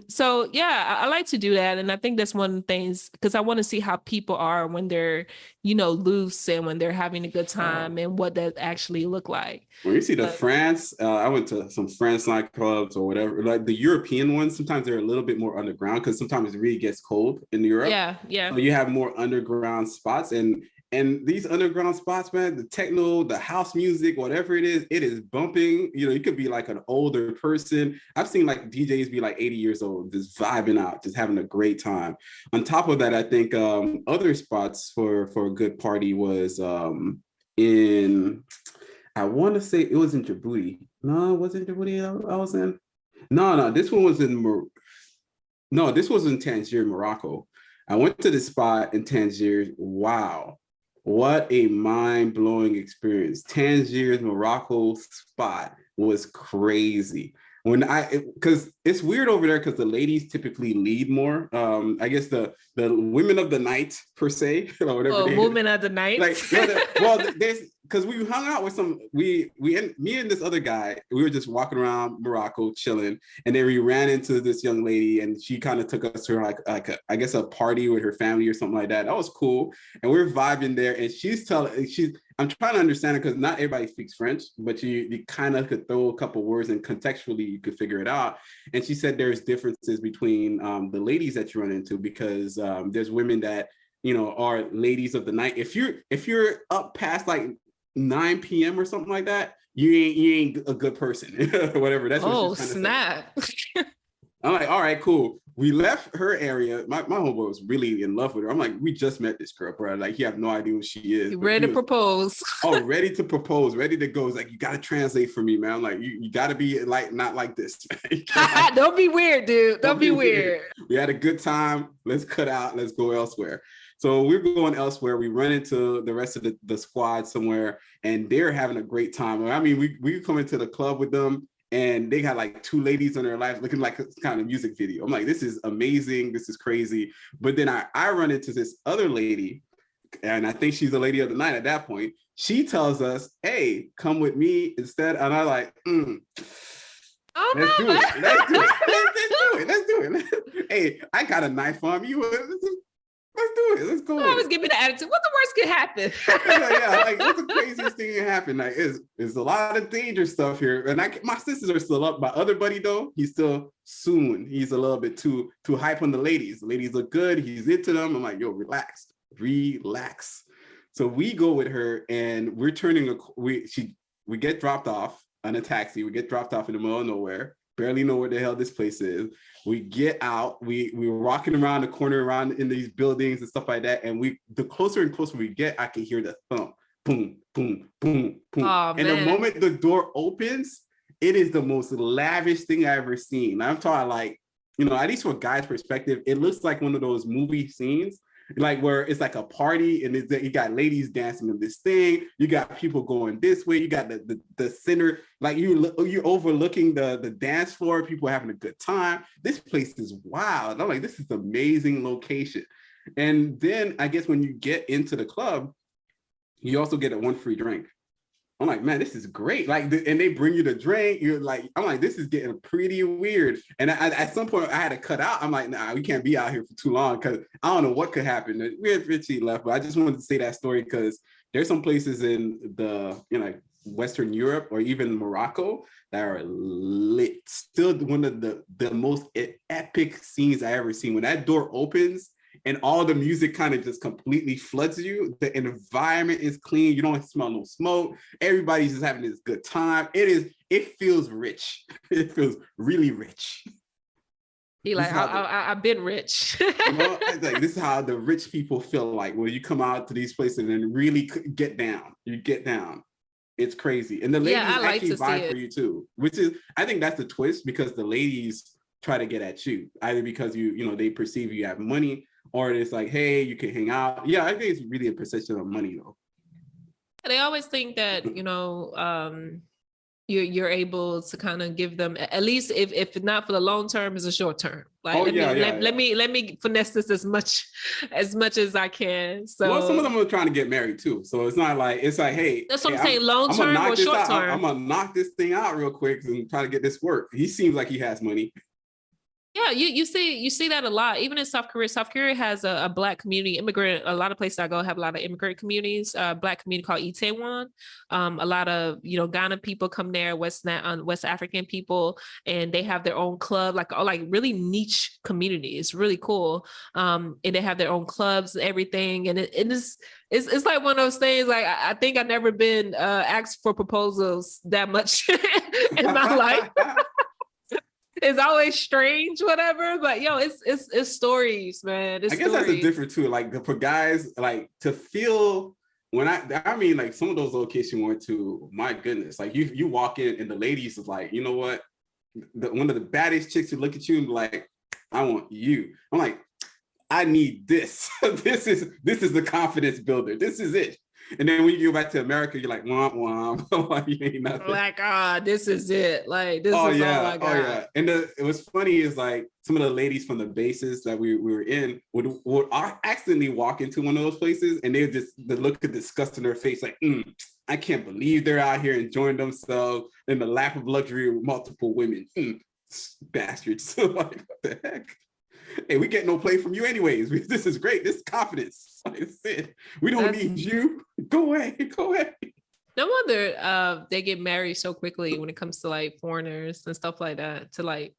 So yeah, I like to do that. And I think that's one of the things, because I want to see how people are when they're, loose and when they're having a good time and what that actually look like. When you see the France, I went to some France nightclubs or whatever, like the European ones, sometimes they're a little bit more underground because sometimes it really gets cold in Europe. Yeah. So you have more underground spots, and these underground spots, man, the techno, the house music, whatever it is bumping. You could be like an older person. I've seen like DJs be like 80 years old, just vibing out, just having a great time. On top of that, I think other spots for a good party was in, I want to say it was in Djibouti. No, it wasn't Djibouti I was in. No, this one was no, this was in Tangier, Morocco. I went to this spot in Tangier. Wow. What a mind-blowing experience. Tangier, Morocco spot was crazy. Because it's weird over there because the ladies typically lead more. I guess the women of the night per se, or whatever. Women of the night. There's because we hung out with me and this other guy. We were just walking around Morocco chilling, and then we ran into this young lady, and she kind of took us to I guess a party with her family or something like that. That was cool, and we were vibing there. And I'm trying to understand it because not everybody speaks French, but you kind of could throw a couple words and contextually you could figure it out. And she said there's differences between the ladies that you run into because there's women that are ladies of the night. If you're up past like 9 p.m. or something like that, you ain't a good person. Whatever. That's what she's trying to say. I'm like, all right, cool. We left her area. My homeboy was really in love with her. I'm like, we just met this girl, bro. Like, you have no idea who she is. Ready to propose. Ready to propose, ready to go. It's like, you got to translate for me, man. I'm like, you got to be like, not like this. Don't be weird, dude. Don't be weird. We had a good time. Let's cut out. Let's go elsewhere. So we're going elsewhere. We run into the rest of the squad somewhere, and they're having a great time. I mean, we come into the club with them, and they got like two ladies in their life looking like a kind of music video. I'm like, this is amazing. This is crazy. But then I run into this other lady, and I think she's the lady of the night at that point. She tells us, hey, come with me instead. And I'm like, let's do it. Let's do it. Hey, I got a knife on me. Let's do it. Let's go. I always give me the attitude. What the worst could happen? Like what's the craziest thing that happened? Like, it's a lot of danger stuff here. And my sisters are still up. My other buddy though, he's still soon. He's a little bit too hype on the ladies. The ladies look good. He's into them. I'm like, yo, relax. So we go with her, and we're we get dropped off on a taxi. We get dropped off in the middle of nowhere. Barely know where the hell this place is. We get out, we were walking around the corner, around in these buildings and stuff like that. And the closer and closer we get, I can hear the thump, boom, boom, boom, boom. Oh, and the moment the door opens, it is the most lavish thing I ever seen. I'm talking like, at least from a guy's perspective, it looks like one of those movie scenes, like where it's like a party and you got ladies dancing in this thing, you got people going this way, you got the center, like you're overlooking the dance floor, people having a good time. This place is wild. I'm like, this is an amazing location. And then I guess when you get into the club, you also get a 1 free drink. I'm like, man, this is great. Like, and they bring you the drink. You're like, I'm like, this is getting pretty weird. And at some point, I had to cut out. I'm like, nah, we can't be out here for too long because I don't know what could happen. We had Richie left, but I just wanted to say that story because there's some places in the Western Europe or even Morocco that are lit. Still one of the most epic scenes I ever seen. When that door opens and all the music kind of just completely floods you. The environment is clean. You don't smell no smoke. Everybody's just having this good time. It feels rich. It feels really rich. I've been rich. Like, this is how the rich people feel like when you come out to these places and really get down. You get down. It's crazy. And the ladies actually vibe for you too, which is, I think that's the twist, because the ladies try to get at you, either because they perceive you have money, or it's like, hey, you can hang out. Yeah, I think it's really a perception of money though. They always think that, you're able to kind of give them, at least if not for the long term, it's a short term. Like, let me finesse this as much as I can. So well, some of them are trying to get married too. So it's like, hey, that's what hey, I'm saying, long term or short term. I'm gonna knock this thing out real quick and try to get this work. He seems like he has money. Yeah, you see that a lot, even in South Korea. South Korea has a Black community, immigrant. A lot of places I go have a lot of immigrant communities. Black community called Itaewon. A lot of Ghana people come there, West African people, and they have their own club, like really niche community. It's really cool. And they have their own clubs and everything, and it's like one of those things. Like I think I've never been asked for proposals that much in my life. It's always strange, whatever, but it's stories, man. I guess that's a different too. Like for guys, like to feel when I mean, like some of those locations you went to, my goodness, like you walk in and the ladies is like, you know what? One of the baddest chicks who look at you and be like, I want you. I'm like, I need this. This is the confidence builder. This is it. And then when you go back to America, you're like, womp womp. You ain't nothing. Like, this is it. Like, this is all I got. Oh, yeah. And it was funny is like some of the ladies from the bases that we were in would accidentally walk into one of those places and they just the look of disgust in their face, like, I can't believe they're out here enjoying themselves in the lap of luxury with multiple women. Bastards. So like, what the heck? Hey, we get no play from you anyways. This is great. This is confidence. That's it. We don't need you. Go away. No wonder they get married so quickly when it comes to like foreigners and stuff like that. To like,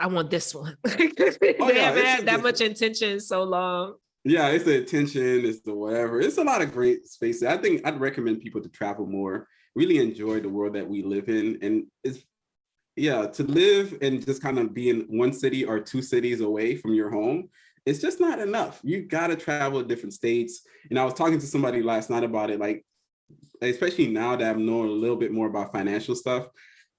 I want this one. They haven't had that much intention so long. Yeah, it's the attention, it's the whatever. It's a lot of great spaces. I think I'd recommend people to travel more, really enjoy the world that we live in. And to live and just kind of be in one city or two cities away from your home, it's just not enough. You got to travel to different states. And I was talking to somebody last night about it, like, especially now that I'm knowing a little bit more about financial stuff,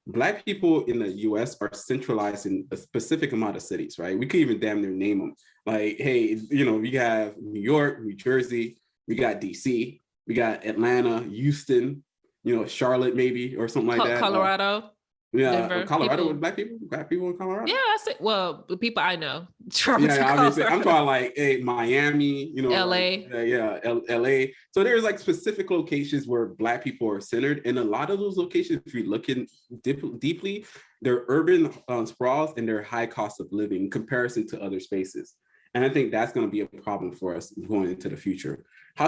Black people in the US are centralized in a specific amount of cities, right? We could even damn near name them. Like, hey, we have New York, New Jersey, we got DC, we got Atlanta, Houston, Charlotte maybe, or something like that. Colorado. Yeah, Colorado with Black people in Colorado. Yeah, I say, well, the people I know. Obviously, I'm talking like Miami, LA. LA. So there's like specific locations where Black people are centered, and a lot of those locations, if you look in deeply, they're urban sprawls and they're high cost of living in comparison to other spaces. And I think that's going to be a problem for us going into the future.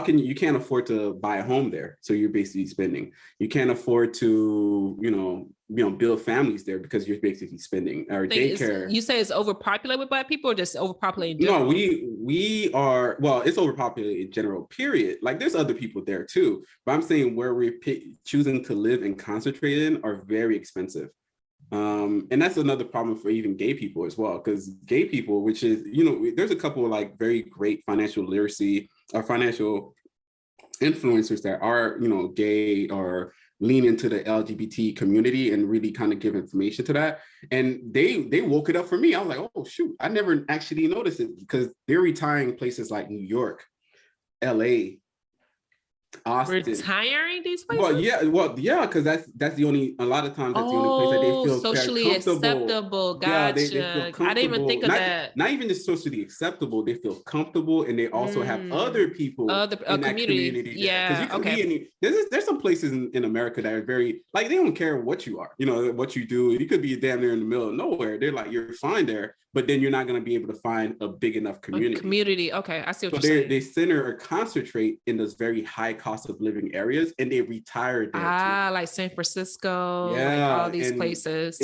You can't afford to buy a home there, so you're basically spending. You can't afford to, build families there because you're basically spending. Or daycare. You say it's overpopulated with Black people, or just overpopulated in general? No, we are. Well, it's overpopulated in general. Period. Like there's other people there too, but I'm saying where we're choosing to live and concentrate in are very expensive. And that's another problem for even gay people as well, because gay people, which is, there's a couple of like very great financial literacy or financial influencers that are, gay or lean into the LGBT community and really kind of give information to that. And they woke it up for me. I was like, oh shoot, I never actually noticed it, because they're retiring places like New York, LA, Austin. Retiring these places? Because that's the only, a lot of times that's the only place that they feel socially acceptable. Gotcha. Yeah, they feel comfortable. I didn't even think of that. Not even just socially acceptable, they feel comfortable, and they also have other people in that community. Yeah, okay. There's some places in America that are very, like, they don't care what you are, what you do. You could be damn near in the middle of nowhere. They're like, you're fine there, but then you're not going to be able to find a big enough community. Okay, I see what you're saying. They center or concentrate in those very high cost of living areas, and they retire there too. Like San Francisco, like all these places.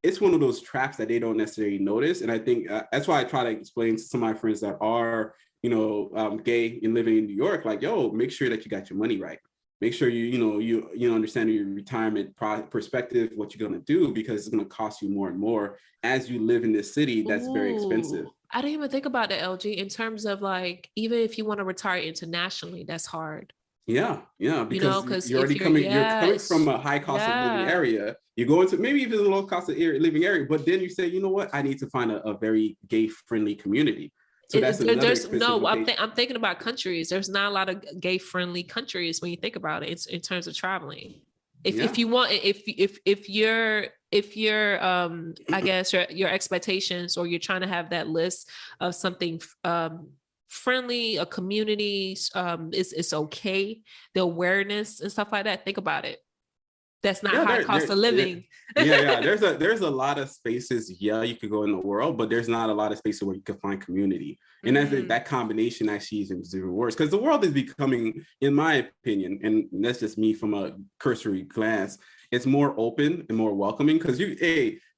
It's one of those traps that they don't necessarily notice. And I think that's why I try to explain to some of my friends that are, gay and living in New York, like, yo, make sure that you got your money right. Make sure you understand your retirement perspective, what you're going to do, because it's going to cost you more and more as you live in this city that's very expensive. I didn't even think about the LG in terms of like, even if you want to retire internationally, that's hard. Yeah, because you're coming from a high cost of living area. You go into maybe even a low cost of living area, but then you say, you know what, I need to find a very gay friendly community. So I'm thinking about countries. There's not a lot of gay friendly countries when you think about it. It's in terms of traveling. If you want, if you're I guess your expectations, or you're trying to have that list of something friendly, a community, it's okay, the awareness and stuff like that, think about it. That's not high cost of living. Yeah. There's a lot of spaces, you could go in the world, but there's not a lot of spaces where you can find community. And that combination actually is even worse, because the world is becoming, in my opinion, and that's just me from a cursory glance, it's more open and more welcoming. Because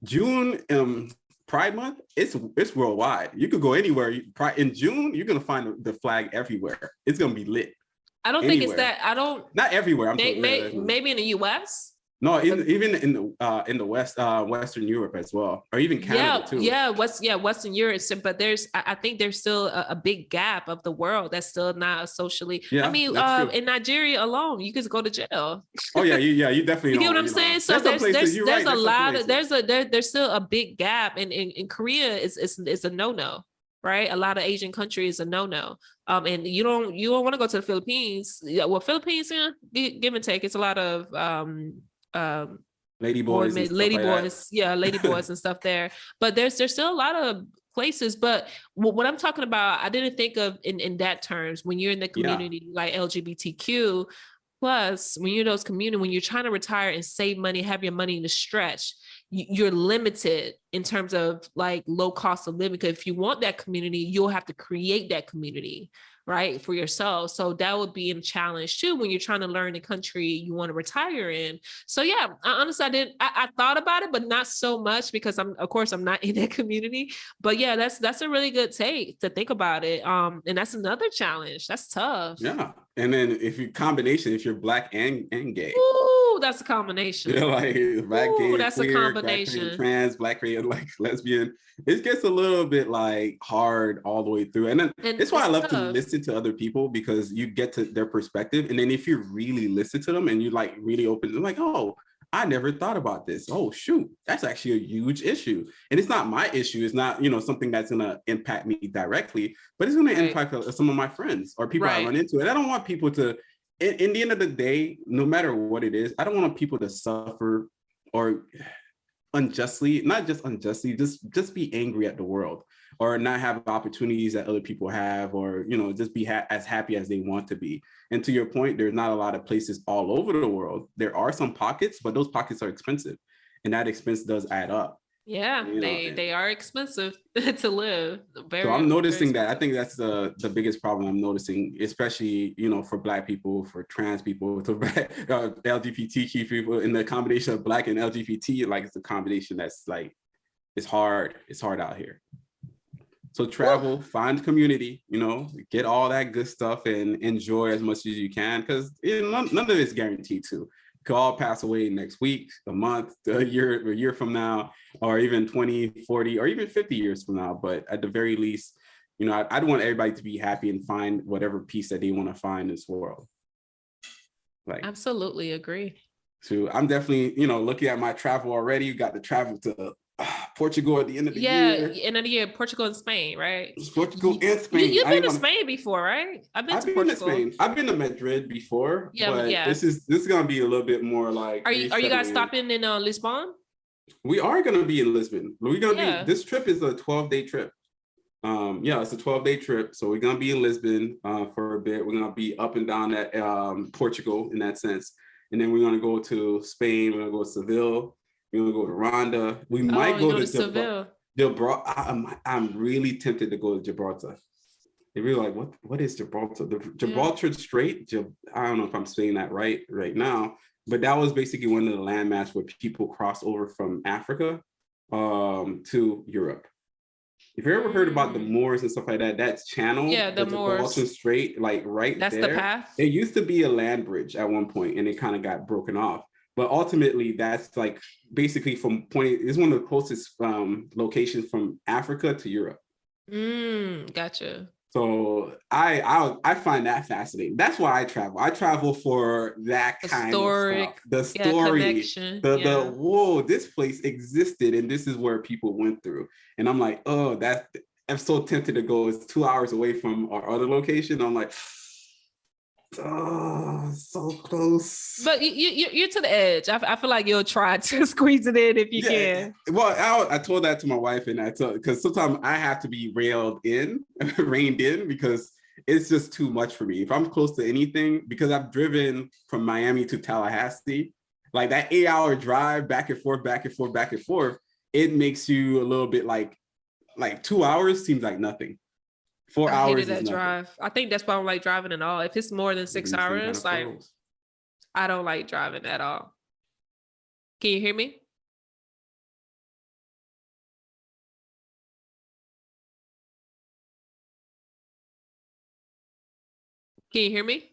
June, Pride Month, it's worldwide. You could go anywhere. In June, you're gonna find the flag everywhere. It's gonna be lit. I don't think it's that. I don't. Not everywhere. Maybe in the U.S. No, even in the Western Europe as well, or even Canada too. Western Europe. But I think there's still a big gap of the world that's still not socially. Yeah, I mean, in Nigeria alone, you could go to jail. Oh yeah, you definitely. You get what I'm saying? So there's a lot of there's still a big gap, and in Korea it's a no. Right, a lot of Asian countries a no. And you don't want to go to the Philippines. Yeah, well, Philippines, give and take. It's a lot of lady boys, and stuff there. But there's still a lot of places. But what I'm talking about, I didn't think of in that terms. When you're in the community, like LGBTQ plus, when you're in those community, when you're trying to retire and save money, have your money to stretch, you're limited in terms of like low cost of living. Because if you want that community, you'll have to create that community, right, for yourself. So that would be a challenge too when you're trying to learn the country you want to retire in. So yeah, honestly, I thought about it, but not so much, because I'm not in that community. But yeah, that's a really good take to think about it. And that's another challenge. That's tough. Yeah. And then if you're Black and gay. Ooh, that's a combination. Like Black, gay, that's queer, a combination. Black, trans, Black, gay, like lesbian. It gets a little bit like hard all the way through. And then that's why I love to listen to other people, because you get to their perspective. And then if you really listen to them and you like really open, like, oh, I never thought about this. Oh, shoot, that's actually a huge issue. And it's not my issue. It's not, something that's going to impact me directly, but it's going to impact some of my friends or people I run into. And I don't want people to, in the end of the day, no matter what it is, I don't want people to suffer or unjustly, not just unjustly, just be angry at the world, or not have opportunities that other people have, or just be as happy as they want to be. And to your point, there's not a lot of places all over the world. There are some pockets, but those pockets are expensive, and that expense does add up. Yeah, they are expensive to live. So I'm noticing that. I think that's the biggest problem I'm noticing, especially for Black people, for trans people, to LGBTQ people, in the combination of Black and LGBT. Like, it's a combination that's like, it's hard. It's hard out here. So travel, find community, get all that good stuff and enjoy as much as you can, because none of it's guaranteed to. You could all pass away next week, a month, a year from now, or even 20, 40, or even 50 years from now. But at the very least, I'd want everybody to be happy and find whatever peace that they want to find in this world. Like, absolutely agree. So I'm definitely, looking at my travel already. You got to travel to Portugal at the end of the year. Yeah, end of the year, Portugal and Spain, right? Portugal and Spain. You've been to Spain before, right? I've been to Portugal. Spain. I've been to Madrid before. Yeah, but this is gonna be a little bit more like. Are you guys stopping in Lisbon? We are gonna be in Lisbon. We're gonna be. This trip is a 12-day trip. It's a 12-day trip. So we're gonna be in Lisbon for a bit. We're gonna be up and down at Portugal in that sense, and then we're gonna go to Spain. We're gonna go to Seville. We're gonna go to Ronda. We might go to Seville. I'm really tempted to go to Gibraltar. They really like, what is Gibraltar? The Gibraltar Strait. I don't know if I'm saying that right now, but that was basically one of the landmass where people cross over from Africa to Europe. If you ever heard about the Moors and stuff like that, that's channel. Yeah, the Gibraltar Strait, like that's there. The path. It used to be a land bridge at one point, and it kind of got broken off. But ultimately, that's like basically it's one of the closest locations from Africa to Europe. Gotcha. So I find that fascinating. That's why I travel. I travel for that kind of stuff. The story, connection. The whoa, this place existed, and this is where people went through. And I'm like, oh, I'm so tempted to go. It's 2 hours away from our other location. I'm like, Oh, so close. But you're to the edge. I feel like you'll try to squeeze it in if you can. Well, I told that to my wife, and I told, because sometimes I have to be reined in, because it's just too much for me. If I'm close to anything, because I've driven from Miami to Tallahassee, like that 8-hour drive back and forth, back and forth, back and forth, it makes you a little bit like 2 hours seems like nothing. 4 hours hated is that nothing. drive. I think that's why I don't like driving at all. If it's more than 6 hours, like I don't like driving at all. Can you hear me? Can you hear me?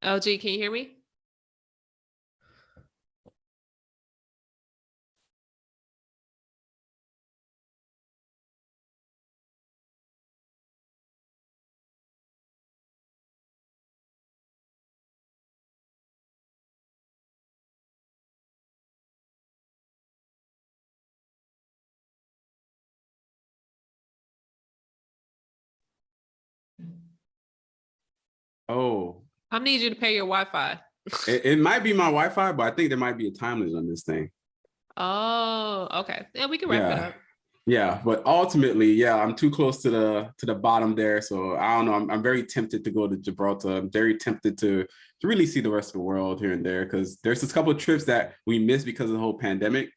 LG, can you hear me? Oh, I need you to pay your Wi-Fi. it might be my Wi-Fi, but I think there might be a time limit on this thing. Oh, okay. Yeah, we can wrap it up. Yeah, but ultimately, yeah, I'm too close to the bottom there. So I don't know. I'm very tempted to go to Gibraltar. I'm very tempted to really see the rest of the world here and there, because there's a couple of trips that we missed because of the whole pandemic.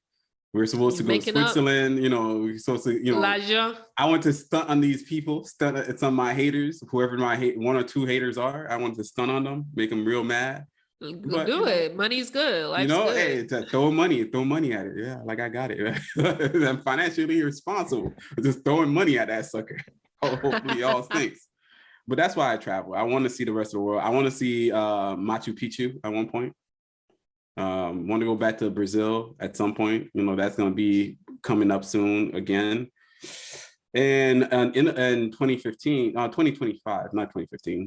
We were supposed to go to Switzerland, we were supposed to, I want to stunt on these people, stunt at some of my haters, whoever my one or two haters are. I want to stunt on them, make them real mad. But, do it. Money's good. Life's good. Hey, throw money at it. Yeah, like I got it. I'm financially irresponsible. Just throwing money at that sucker. Hopefully all stinks. But that's why I travel. I want to see the rest of the world. I want to see Machu Picchu at one point. Want to go back to Brazil at some point. That's going to be coming up soon again. And in 2025, not 2015,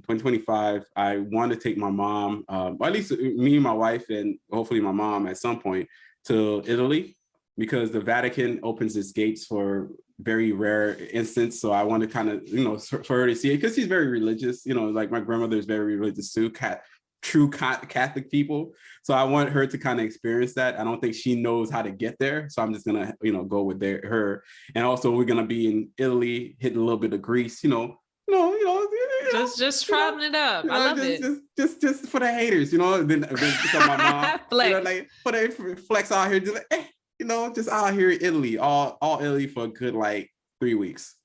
2025, I want to take my mom, or at least me and my wife, and hopefully my mom at some point, to Italy, because the Vatican opens its gates for very rare instance. So I want to kind of, for her to see it, because she's very religious, like my grandmother is very religious too, true Catholic people. So I want her to kind of experience that. I don't think she knows how to get there. So I'm just going to, go with her. And also we're going to be in Italy, hitting a little bit of Greece, just traveling it up. I love it. Just for the haters, then my mom, flex. Put a flex out here, just just out here in Italy, all Italy for a good, 3 weeks.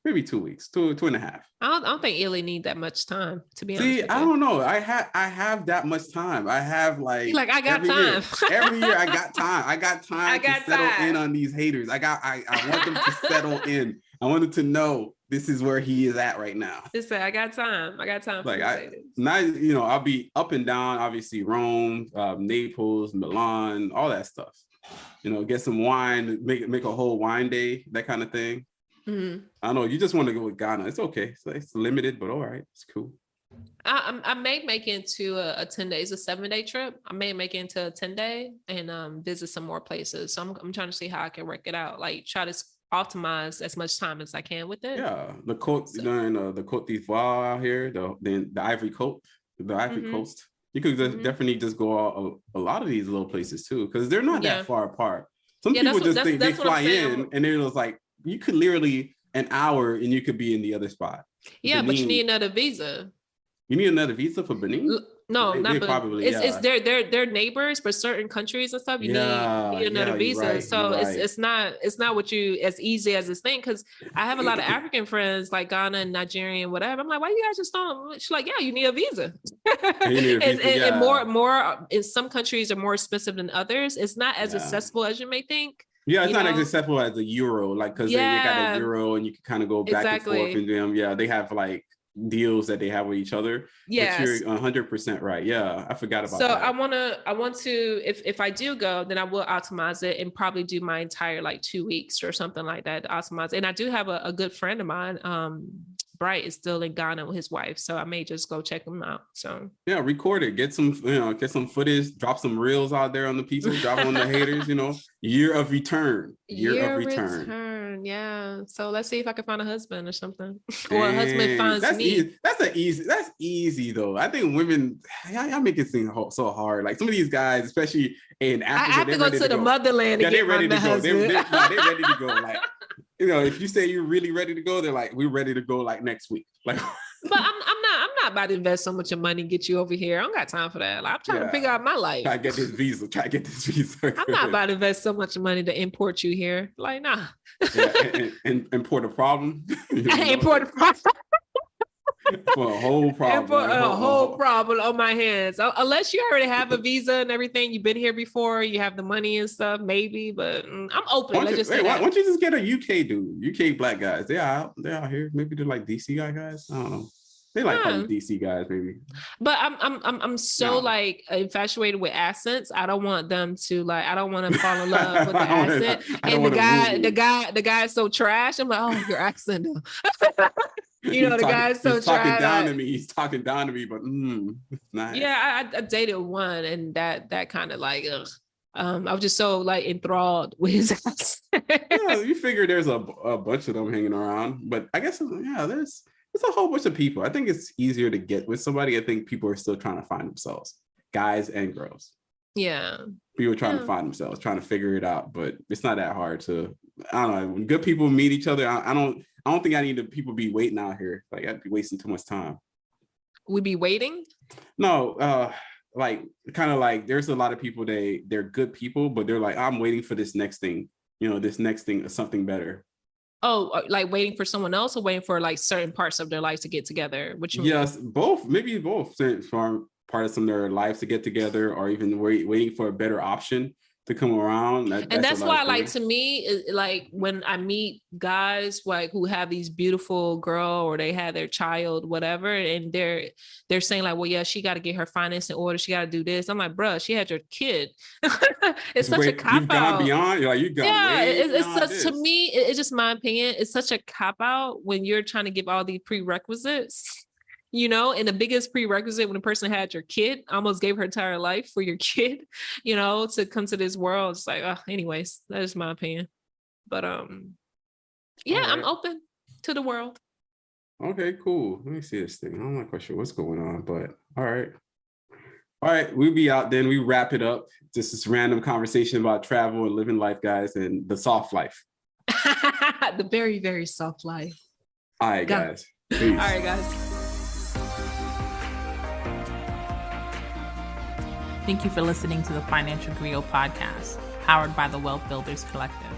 Maybe 2 weeks, two and a half. I don't think Italy need that much time, to be honest. See, I don't know. I have that much time. I have I got time. Every year I got time. I got time to settle in on these haters. I want them to settle in. I want them to know this is where he is at right now. Listen, I got time. I got time. I'll be up and down. Obviously, Rome, Naples, Milan, all that stuff. Get some wine, make a whole wine day, that kind of thing. Mm-hmm. I don't know. You just want to go with Ghana. It's okay. It's limited, but all right. It's cool. I may make it into a 10 days, a 7-day trip. I may make it into a 10-day and visit some more places. So I'm trying to see how I can work it out. Try to optimize as much time as I can with it. Yeah, the Côte, the Côte d'Ivoire out here, the Ivory Coast, mm-hmm. Coast. You could definitely just go a lot of these little places too, because they're not that far apart. Some people just think they fly in and it was you could literally an hour and you could be in the other spot. Yeah, Benin. But you need another visa. You need another visa for Benin? No, not probably. It's they're neighbors, but certain countries and stuff. You need another visa. Right, so it's not what you as easy as this thing. Because I have a lot of African friends like Ghana and Nigeria and whatever. I'm like, why you guys just don't? She's like, yeah, you need a visa. And more in some countries are more expensive than others. It's not as accessible as you may think. Yeah, it's not as accessible as the euro, because they got a euro and you can kind of go back and forth in them. Yeah, they have deals that they have with each other. Yeah, you're 100% right. Yeah, I forgot about that. So I want to, if I do go, then I will optimize it and probably do my entire 2 weeks or something like that to optimize. And I do have a good friend of mine. Bright is still in Ghana with his wife. So I may just go check him out. So yeah, record it. Get some footage, drop some reels out there on the people, drop on the haters, year of return. Yeah. So let's see if I can find a husband or something. Or a husband finds me. That's easy though. I think women, y'all make it seem so hard. Like some of these guys, especially in Africa, I have to go to the motherland to get my husband. They're ready to go. Like, if you say you're really ready to go, they're like, we're ready to go like next week. Like, but I'm not about to invest so much of money and get you over here. I don't got time for that. Like, I'm trying to figure out my life. Try to get this visa. I'm not about to invest so much money to import you here. Like, nah. And import a problem. Import a problem. For a whole problem. For a whole problem on my hands. Unless you already have a visa and everything, you've been here before, you have the money and stuff, maybe. But I'm open. Why don't you just get a UK dude? UK black guys. They're out here. Maybe they're like DC guys. I don't know. They like probably DC guys, maybe. But I'm so like infatuated with accents. I don't want them to like. I don't want to fall in love with the accent. And the guy is so trash. I'm like, oh, your accent. The guy's so trash. He's talking down to me, but nice. Yeah, I dated one, and that kind of like, I was just so like enthralled with his accent. Yeah, you figure there's a bunch of them hanging around, but I guess there's a whole bunch of people. I think it's easier to get with somebody. I think people are still trying to find themselves, guys and girls. Yeah. People trying to find themselves, trying to figure it out, but it's not that hard to, I don't know. When good people meet each other, I don't think I need to people be waiting out here. Like I'd be wasting too much time. We be waiting? No, like kind of like there's a lot of people, they're good people, but they're like, I'm waiting for this next thing, this next thing, something better. Oh, like waiting for someone else or waiting for like certain parts of their life to get together? Which yes, both, maybe both. For part of some of their lives to get together, or even waiting for a better option to come around. That's why, like, to me, like when I meet guys like who have these beautiful girl or they had their child, whatever, and they're saying like, well, yeah, she got to get her finance in order. She got to do this. I'm like, bruh, she had your kid. It's such a cop out. You've gone beyond. You're like, you've gone. Yeah, it's such, to me, it's just my opinion. It's such a cop out when you're trying to give all these prerequisites. And the biggest prerequisite when a person had your kid, almost gave her entire life for your kid, to come to this world. It's like, anyways, that is my opinion. But yeah, right. I'm open to the world. Okay, cool. Let me see this thing. I'm not quite sure what's going on, but all right. We'll be out then. We wrap it up. Just this random conversation about travel and living life, guys, and the soft life. The very, very soft life. All right, guys. Peace. All right, guys. Thank you for listening to the Financial Griot podcast, powered by the Wealth Builders Collective.